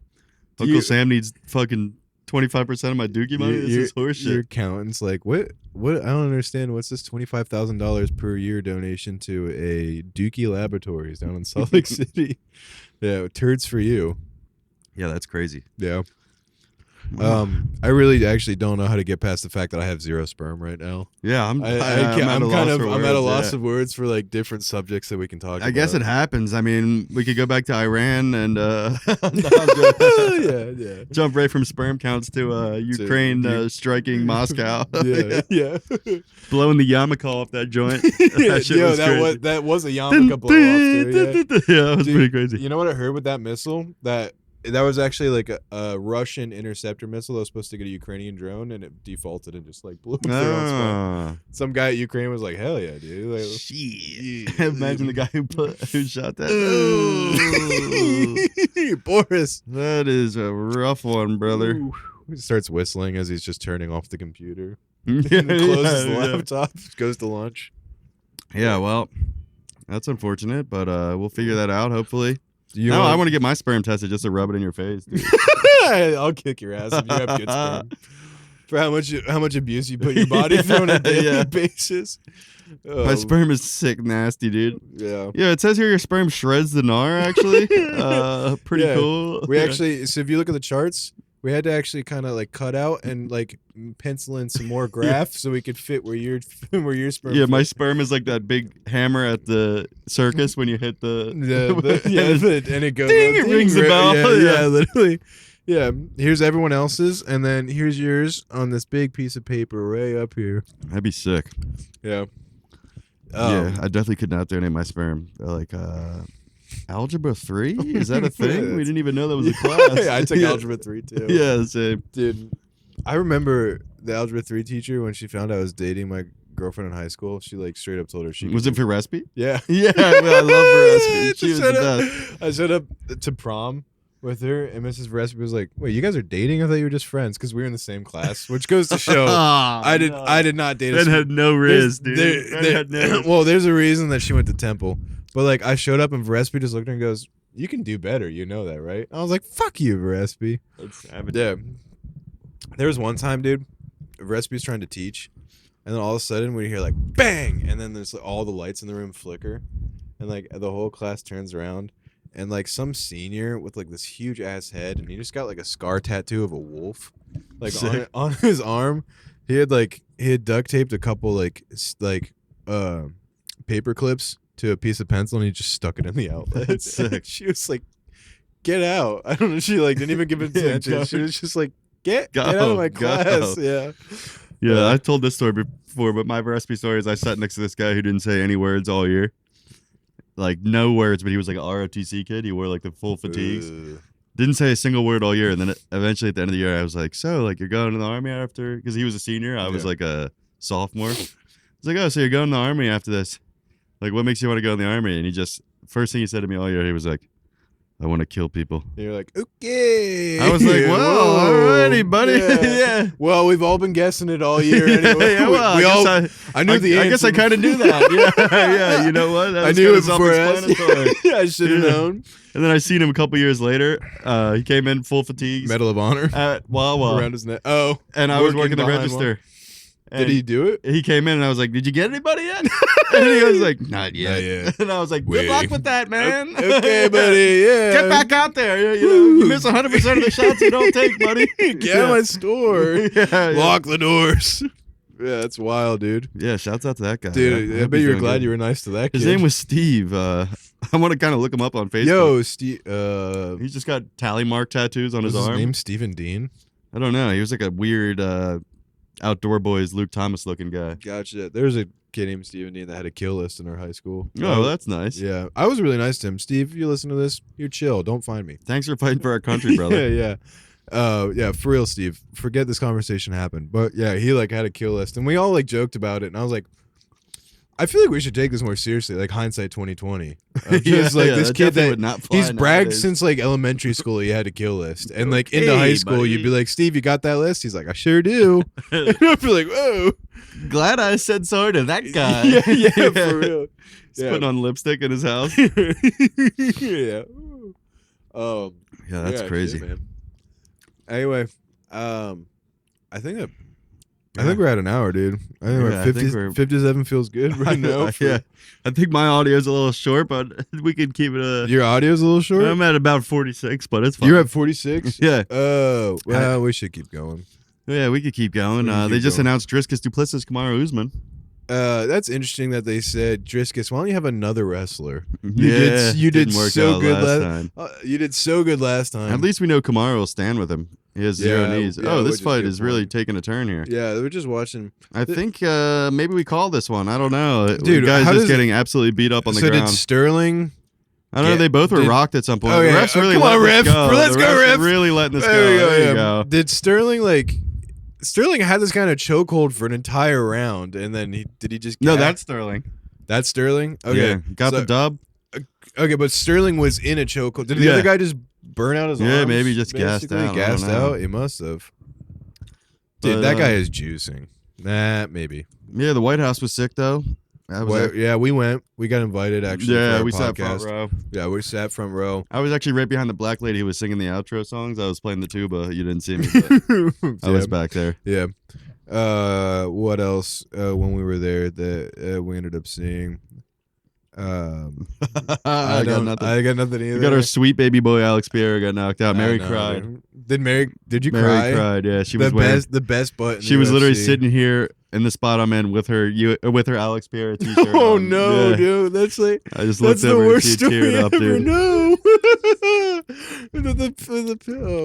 Uncle Sam needs fucking 25% of my dookie money. This is Your horseshit. accountant's like, what? What? I don't understand. What's this $25,000 per year donation to a Dookie Laboratories down in Salt Lake City? Yeah, turds for you. Yeah, that's crazy. Yeah. I really actually don't know how to get past the fact that I have zero sperm right now. Yeah, I'm I'm at a a loss words, of words for like different subjects that we can talk about. I guess it happens. I mean, we could go back to Iran and yeah. jump right from sperm counts to Ukraine striking Moscow. Yeah. Blowing the yarmulke off that joint. That shit was crazy. that was a yarmulke blow off. Yeah, it was Dude, pretty crazy. You know what I heard with that missile? That was actually like a Russian interceptor missile that was supposed to get a Ukrainian drone, and it defaulted and just like blew up their own spot. Ah, Some guy at Ukraine was like, "Hell yeah, dude!" Like, shit. Imagine the guy who shot that. Boris. That is a rough one, brother. Ooh. He starts whistling as he's just turning off the computer. Yeah, Closes the yeah. laptop, goes to lunch. Yeah, well, that's unfortunate, but we'll figure that out, hopefully. You No, want- I want to get my sperm tested just to rub it in your face, dude. I'll kick your ass if you have good sperm. For how much abuse you put your body through on a daily Yeah. basis. My sperm is sick nasty, dude. Yeah. Yeah, it says here your sperm shreds the gnar, actually. Pretty Yeah. cool. We Yeah. actually, so if you look at the charts, we had to actually kind of like cut out and like pencil in some more graphs so we could fit where your sperm. Yeah, my fits. sperm is like that big hammer at the circus when you hit the... And it goes. Ding, it rings the bell. Yeah, Yeah. literally. Yeah, here's everyone else's, and then here's yours on this big piece of paper way up here. That'd be sick. Yeah. Yeah, I definitely could not donate my sperm. Like, Algebra 3? Is that a thing? We didn't even know that was a class. I took Yeah. algebra 3 too. Yeah, the same. Dude, I remember the algebra 3 teacher when she found out I was dating my girlfriend in high school. She like straight up told her she Was could it for Respi? Yeah. Yeah, well, I love Respi. She was the best. I showed up to prom with her, and Mrs. Respi was like, "Wait, you guys are dating? I thought you were just friends because we were in the same class." Which goes to show I did not date. That had no riz, dude. There- That there- had no riz. well, there's a reason that she went to Temple, but like I showed up and Respi just looked at her and goes, "You can do better, you know that, right?" I was like, "Fuck you, Respi." That's savage. Yeah. There was one time, dude, Respi's trying to teach, and then all of a sudden we hear like bang, and then there's like, all the lights in the room flicker, and like the whole class turns around, and like some senior with like this huge ass head, and he just got like a scar tattoo of a wolf, like Sick. on his arm. He had duct taped a couple paper clips to a piece of pencil, and he just stuck it in the outlet. That's sick. She was like, "Get out!" I don't know. She like didn't even give it attention. go. She was just like, Get out Go, of my go. class. Yeah. Yeah, I told this story before, but my Respi story is I sat next to this guy who didn't say any words all year. Like, no words, but he was like a ROTC kid. He wore like the full fatigues. Ugh. Didn't say a single word all year. And then eventually at the end of the year, I was like, so, like, you're going to the Army after? Because he was a senior. I was Yeah. like a sophomore. I was like, oh, so you're going to the Army after this. Like, what makes you want to go in the Army? And he just, first thing he said to me all year, he was like, I want to kill people. And you're like, okay. I was like, well, alrighty, buddy. Yeah. Well, we've all been guessing it all year anyway. Yeah, well, we I all, guess I knew the I answer. guess I kind of knew that. Yeah, yeah. You know what? That I was knew kinda it before I asked. self-explanatory. I should have Yeah. known. And then I seen him a couple years later. He came in full fatigues Medal of Honor at Wawa, around his neck. Oh, and I was working the behind register. Did he do it? He came in, and I was like, "Did you get anybody yet?" And he was like, "Not yet." Not yet. And I was like, "Good Wait. luck with that, man." Okay, buddy. Yeah. Get back out there. You know, you miss 100% of the shots you don't take, buddy. Get out of my store. Yeah, Lock the doors. Yeah, that's wild, dude. yeah. Shouts out to that guy. Dude, I hope bet he's you were doing glad good. you were nice to that kid. His name was Steve. I want to kind of look him up on Facebook. Yo, Steve. He's just got tally mark tattoos on Was his his arm. name Stephen Dean? I don't know. He was like a weird outdoor boys Luke Thomas looking guy. Gotcha. There's a kid named Steve and Dean that had a kill list in our high school. Oh, that's nice. Yeah, I was really nice to him. Steve, if you listen to this, you're chill. Don't find me. Thanks for fighting for our country, brother. Yeah. Yeah, for real, Steve. Forget this conversation happened. But yeah, he like had a kill list, and we all like joked about it. And I was like, I feel like we should take this more seriously, like hindsight 2020. Just like this that kid definitely that would not fly he's bragged nowadays. since like elementary school. He had a kill list, and like into Hey, high school, you'd be buddy. like, Steve, you got that list? He's like, I sure do. And I'd be like, whoa. Glad I said sorry to that guy. yeah, for real. He's Yeah. putting on lipstick in his house. Yeah. Yeah, that's yeah, crazy. shit, man. Anyway, I think we're at an hour, dude. I think Yeah, we're I at think 50, we're- 57 feels good right now. Yeah, I think my audio is a little short, but we could keep it. Your audio's a little short. I'm at about 46, but it's fine. You're at 46. Yeah, Oh, well, we should keep going. yeah, we could keep going. We can They keep just going. announced Driscus Duplessis, Kamaru Usman. That's interesting that they said Driscus. Why don't you have another wrestler? Yeah, you did didn't work so out good last last time. You did so good last time. At least we know Kamaru will stand with him. He has zero Yeah, knees. yeah, Oh, which this is fight good is for really him. taking a turn here. Yeah, they were just watching. I think maybe we call this one. I don't know. Dude, the guy's how just does- getting absolutely beat up on the So did ground. Sterling? I don't know. Yeah, They both were did- rocked at some point. Oh, The yeah. ref's really Come on, letting this ref. go. Let's The go, ref's ref. really letting this There go. we go. There Yeah. you go. Did Sterling Sterling had this kind of chokehold for an entire round, and then he just No, gag? that's Sterling. That's Sterling. Okay, Yeah, got So- the dub. Okay, but Sterling was in a chokehold. Did the Yeah. other guy just burn out his arms? Yeah, maybe just gassed basically? out. I don't Gassed know. out. He must have. Dude, But, that guy is juicing. Nah, maybe. Yeah, the White House was sick though. That was Well, it. yeah, we went. We got invited actually. Yeah, for our we sat podcast. front row. Yeah, we sat front row. I was actually right behind the black lady who was singing the outro songs. I was playing the tuba. You didn't see me, but I was Yeah. back there. Yeah. What else? When we were there, that we ended up seeing. I got nothing. I got nothing either. We got our sweet baby boy Alex Pierre got knocked out. I Mary know, cried. dude. Did Mary? Did you Mary cry? cried. Yeah, she the was wearing. best. The best butt. in She the was literally UFC. sitting here in the spot I'm in with her with her Alex Pierre t-shirt. Oh on. no, Yeah. dude! That's like I just that's looked the over and worst she story teared up, ever. dude. No.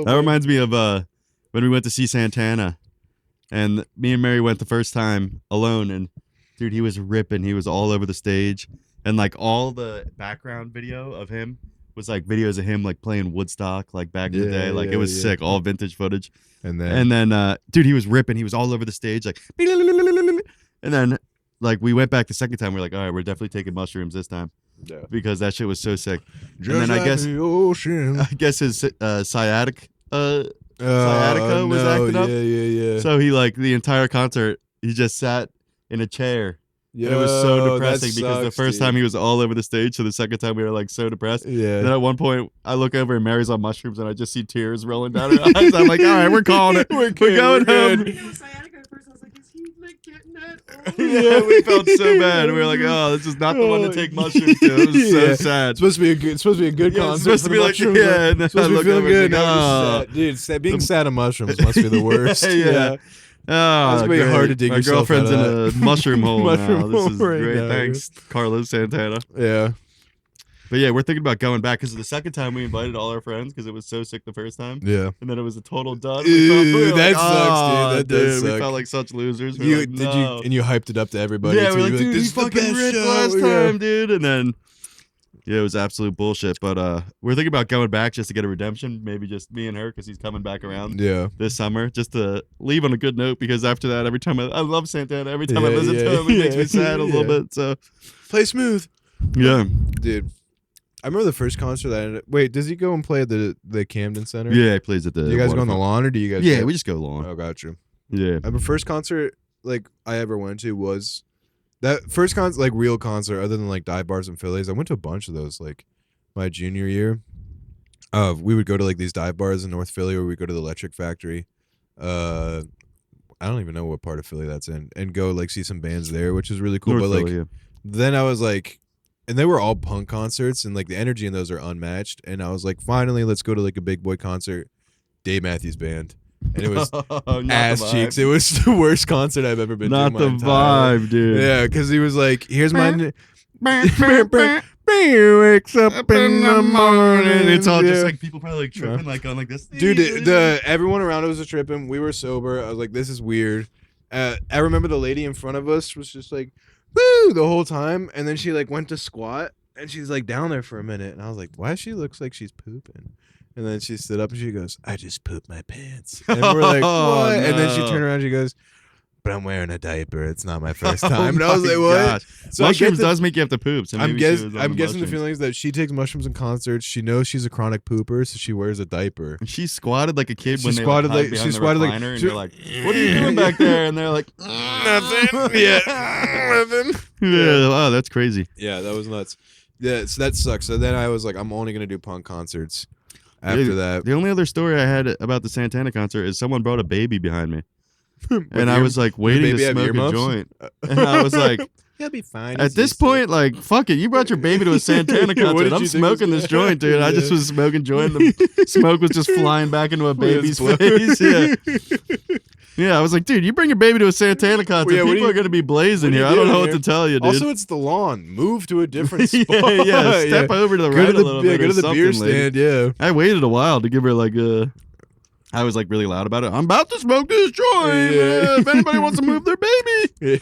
That reminds me of when we went to see Santana, and me and Mary went the first time alone, and dude, he was ripping. He was all over the stage, and like all the background video of him was like videos of him like playing Woodstock like back in the Yeah, day. Like yeah, it was yeah. sick, all vintage footage. And then And then dude, he was ripping. He was all over the stage, like, and then like we went back the second time. We're like, all right, we're definitely taking mushrooms this time yeah. because that shit was so sick. Just then I like guess- the ocean. I guess his sciatica sciatica was no, acting up. Yeah. So he like the entire concert, he just sat in a chair. And it was so Yo, depressing that because the sucks, first dude. time he was all over the stage, so the second time we were like so depressed. Yeah. Then at one point, I look over and Mary's on mushrooms, and I just see tears rolling down her eyes. I'm like, all right, we're calling it. We're We're good, going we're home. good. You know, sciatica at first, I was like, is he like getting that? Yeah, we felt so bad. We were like, oh, this is not the one to take mushrooms to. It was so Yeah. sad. It's supposed to be a good. It's supposed to be a good Yeah, it's concert. supposed for to the be like, mushrooms, yeah, like, and then supposed I to be look feeling over good. and No, like, just sad. Dude, being sad on mushrooms must be the worst. Yeah. Oh, It's really great. hard to dig My yourself girlfriend's out in of a mushroom hole Mushroom now. This hole is right great. now, Thanks, Carlos Santana. Yeah. But yeah, we're thinking about going back because the second time we invited all our friends because it was so sick the first time, Yeah. and then it was a total dud. Ew, that sucks, dude. "Oh, That does We suck." felt like such losers. We You were like, did "No." you and you hyped it up to everybody. Yeah, too. we're You like, were dude, this he is the fucking best ripped show. last Yeah. time, dude. And then, yeah, it was absolute bullshit. But we're thinking about going back just to get a redemption. Maybe just me and her because he's coming back around Yeah. this summer, just to leave on a good note. Because after that, every time I love Santana. Every time I Yeah, listen yeah, to him, it makes yeah, me sad a little yeah. bit. So Play smooth, yeah, dude. I remember the first concert that I ended. Wait, does he go and play at the Camden Center? yeah, he plays at the. Do you guys go on the waterfront. lawn or do you guys? Yeah, go- we just go along. Oh, got you. Yeah, The first concert like I ever went to was that first concert, like real concert, other than like dive bars and Phillies. I went to a bunch of those like my junior year. We would go to like these dive bars in North Philly, or we go to the Electric Factory. I don't even know what part of Philly that's in, and go like see some bands there, which is really cool. North but like Philly, yeah. then I was like, and they were all punk concerts, and like the energy in those are unmatched. And I was like, finally, let's go to like a big boy concert. Dave Matthews Band, and it was Not the ass vibe. cheeks. It was the worst concert I've ever been Not to. the in my entire- vibe, dude. Yeah, because he was like, "Here's my." Wakes up in the morning. It's all just Yeah. like people probably like tripping, like going like this. Dude, the everyone around us was tripping. We were sober. I was like, "This is weird." I remember the lady in front of us was just like, woo the whole time, and then she like went to squat, and she's like down there for a minute, and I was like, why she looks like she's pooping? And then she stood up and she goes, I just pooped my pants. And we're like, Oh, what? And then she no. turned around and she goes, but I'm wearing a diaper. It's not my first Oh time. And I was my like, what? gosh. So I get Mushrooms the- does make you have to poop. So I'm, maybe guess, she was on I'm guessing the mushrooms. feeling is that she takes mushrooms in concerts. She knows she's a chronic pooper, so she wears a diaper. She squatted like a kid She when squatted they like- like, hide she behind squatted the like- recliner, and she- you're like, what are you doing back there? And they're like, Nothing. Yeah. Nothing. yeah. Wow, that's crazy. Yeah, that was nuts. Yeah, so that sucks. So then I was like, I'm only gonna do punk concerts after that. The only other story I had about the Santana concert is someone brought a baby behind me, and I was like waiting baby to have smoke a earmuffs? joint, and I was like, He'll be fine. at this point, like, fuck it, you brought your baby to a Santana What concert. did I'm you think was smoking this gonna joint, dude. I just Yeah. was smoking joint. The smoke was just flying back into a baby's face. Yeah. Yeah, I was like, dude, you bring your baby to a Santana concert, yeah, what do people you- are gonna be blazing what are here. you I don't doing know what here? to tell you, dude. Also, it's the lawn. Move to a different spot. yeah, step over to the Go right to a the, little yeah, bit. go or to the beer something, lady. stand. Yeah. I waited a while to give her like a. I was like really loud about it. I'm about to smoke this joint. Yeah. If anybody wants to move their baby,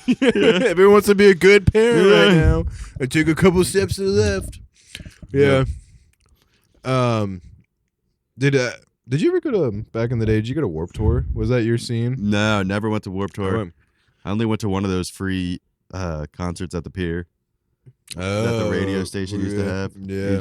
Everyone wants to be a good parent Yeah. right now. I took a couple steps to the left. Yeah. Did you ever go to back in the day? Did you go to Warped Tour? Was that your scene? no, never went to Warped Tour. Oh, I only went to one of those free concerts at the pier that the radio station used to have. Yeah. You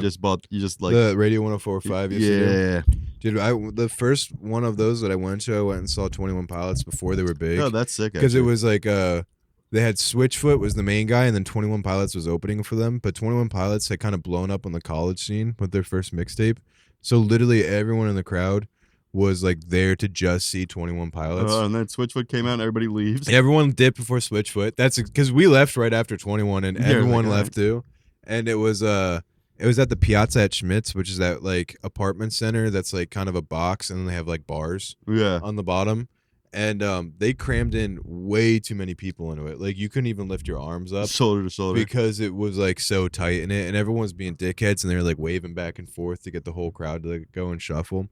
just like the Radio 104.5 used to do. yeah. Dude, the first one of those that I went to, I went and saw 21 Pilots before they were big. Oh, that's sick. Because it actually. was like they had Switchfoot was the main guy, and then 21 Pilots was opening for them. But 21 Pilots had kind of blown up on the college scene with their first mixtape. So literally everyone in the crowd was like there to just see 21 Pilots. And then Switchfoot came out and everybody leaves. Everyone dipped before Switchfoot. That's because we left right after 21, and Yeah, everyone like, left too. And it was at the Piazza at Schmitz, which is that like apartment center that's like kind of a box, and then they have like bars Yeah. on the bottom. And they crammed in way too many people into it. Like you couldn't even lift your arms up Shoulder to shoulder. because it was like so tight in it, and everyone was being dickheads, and they were like waving back and forth to get the whole crowd to like go and shuffle.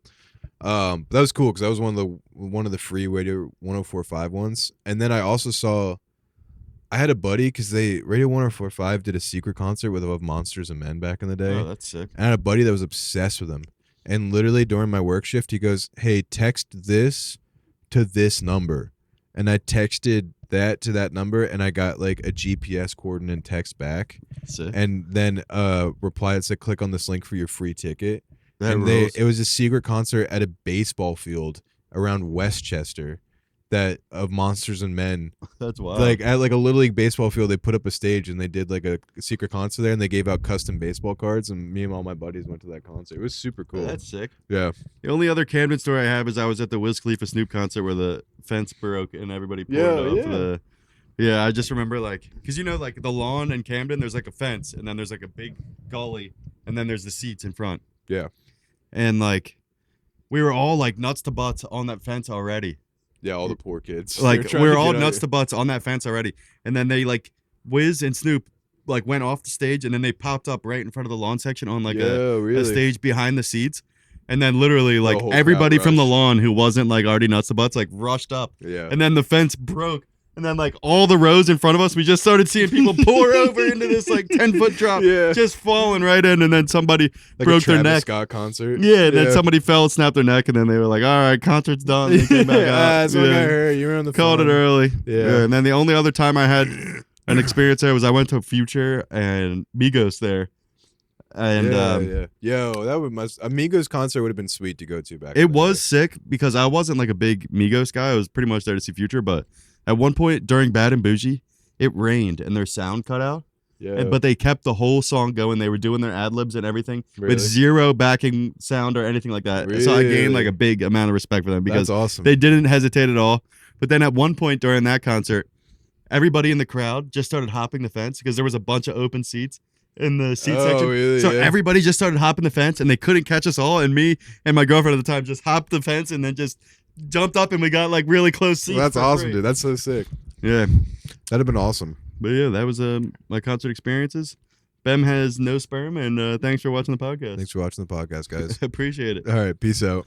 That was cool because that was one of the free Radio 104.5 ones. And then I also saw, I had a buddy because Radio 104.5 did a secret concert with Of Monsters and Men back in the day. Oh, that's sick. And I had a buddy that was obsessed with them. And literally during my work shift, he goes, "Hey, text this to this number." And I texted that to that number, and I got like a GPS coordinate text back, Sick. and then reply that said, "Click on this link for your free ticket." That And rules. it was a secret concert at a baseball field around Westchester, that of Monsters and Men. That's wild. Like at like a little league baseball field, they put up a stage and they did like a secret concert there, and they gave out custom baseball cards. And me and all my buddies went to that concert. It was super cool. That's sick. Yeah. The only other Camden story I have is I was at the Wiz Khalifa Snoop concert where the fence broke and everybody poured off the. Yeah, I just remember like, because you know, like the lawn in Camden, there's like a fence, and then there's like a big gully, and then there's the seats in front. Yeah. And like, we were all like nuts to butts on that fence already. Yeah, all the poor kids. Like, we were all nuts to butts on that fence already. And then they like, Wiz and Snoop like went off the stage, and then they popped up right in front of the lawn section on like a stage behind the seats. And then literally like whole everybody crowd from the rushed. lawn who wasn't like already nuts to butts like rushed up. Yeah. And then the fence broke. And then like all the rows in front of us, we just started seeing people pour over into this like 10-foot drop, Yeah. just falling right in. And then somebody Like broke a Travis their neck. Scott concert. Yeah, and then somebody fell, snapped their neck, and then they were like, "All right, concert's done." They came back out. Someone got hurt. You were on the Called it phone. early. Yeah. And then the only other time I had an experience there was I went to Future and Migos there. And yeah. Yo, that would Amigos concert would have been sweet to go to back. in it the was day. sick because I wasn't like a big Migos guy. I was pretty much there to see Future, but at one point during Bad and Bougie, it rained and their sound cut out. Yeah. But they kept the whole song going. They were doing their ad libs and everything Really? with zero backing sound or anything like that. So I gained Really? like a big amount of respect for them because That's awesome. they didn't hesitate at all. But then at one point during that concert, everybody in the crowd just started hopping the fence because there was a bunch of open seats in the seat section. Really? So Yeah. everybody just started hopping the fence and they couldn't catch us all. And me and my girlfriend at the time just hopped the fence and then just jumped up and we got like really close seats. That's for awesome, free. dude. That's so sick. Yeah. That'd have been awesome. But yeah, that was my concert experiences. Bem has no sperm, and thanks for watching the podcast. Thanks for watching the podcast, guys. Appreciate it. All right, peace out.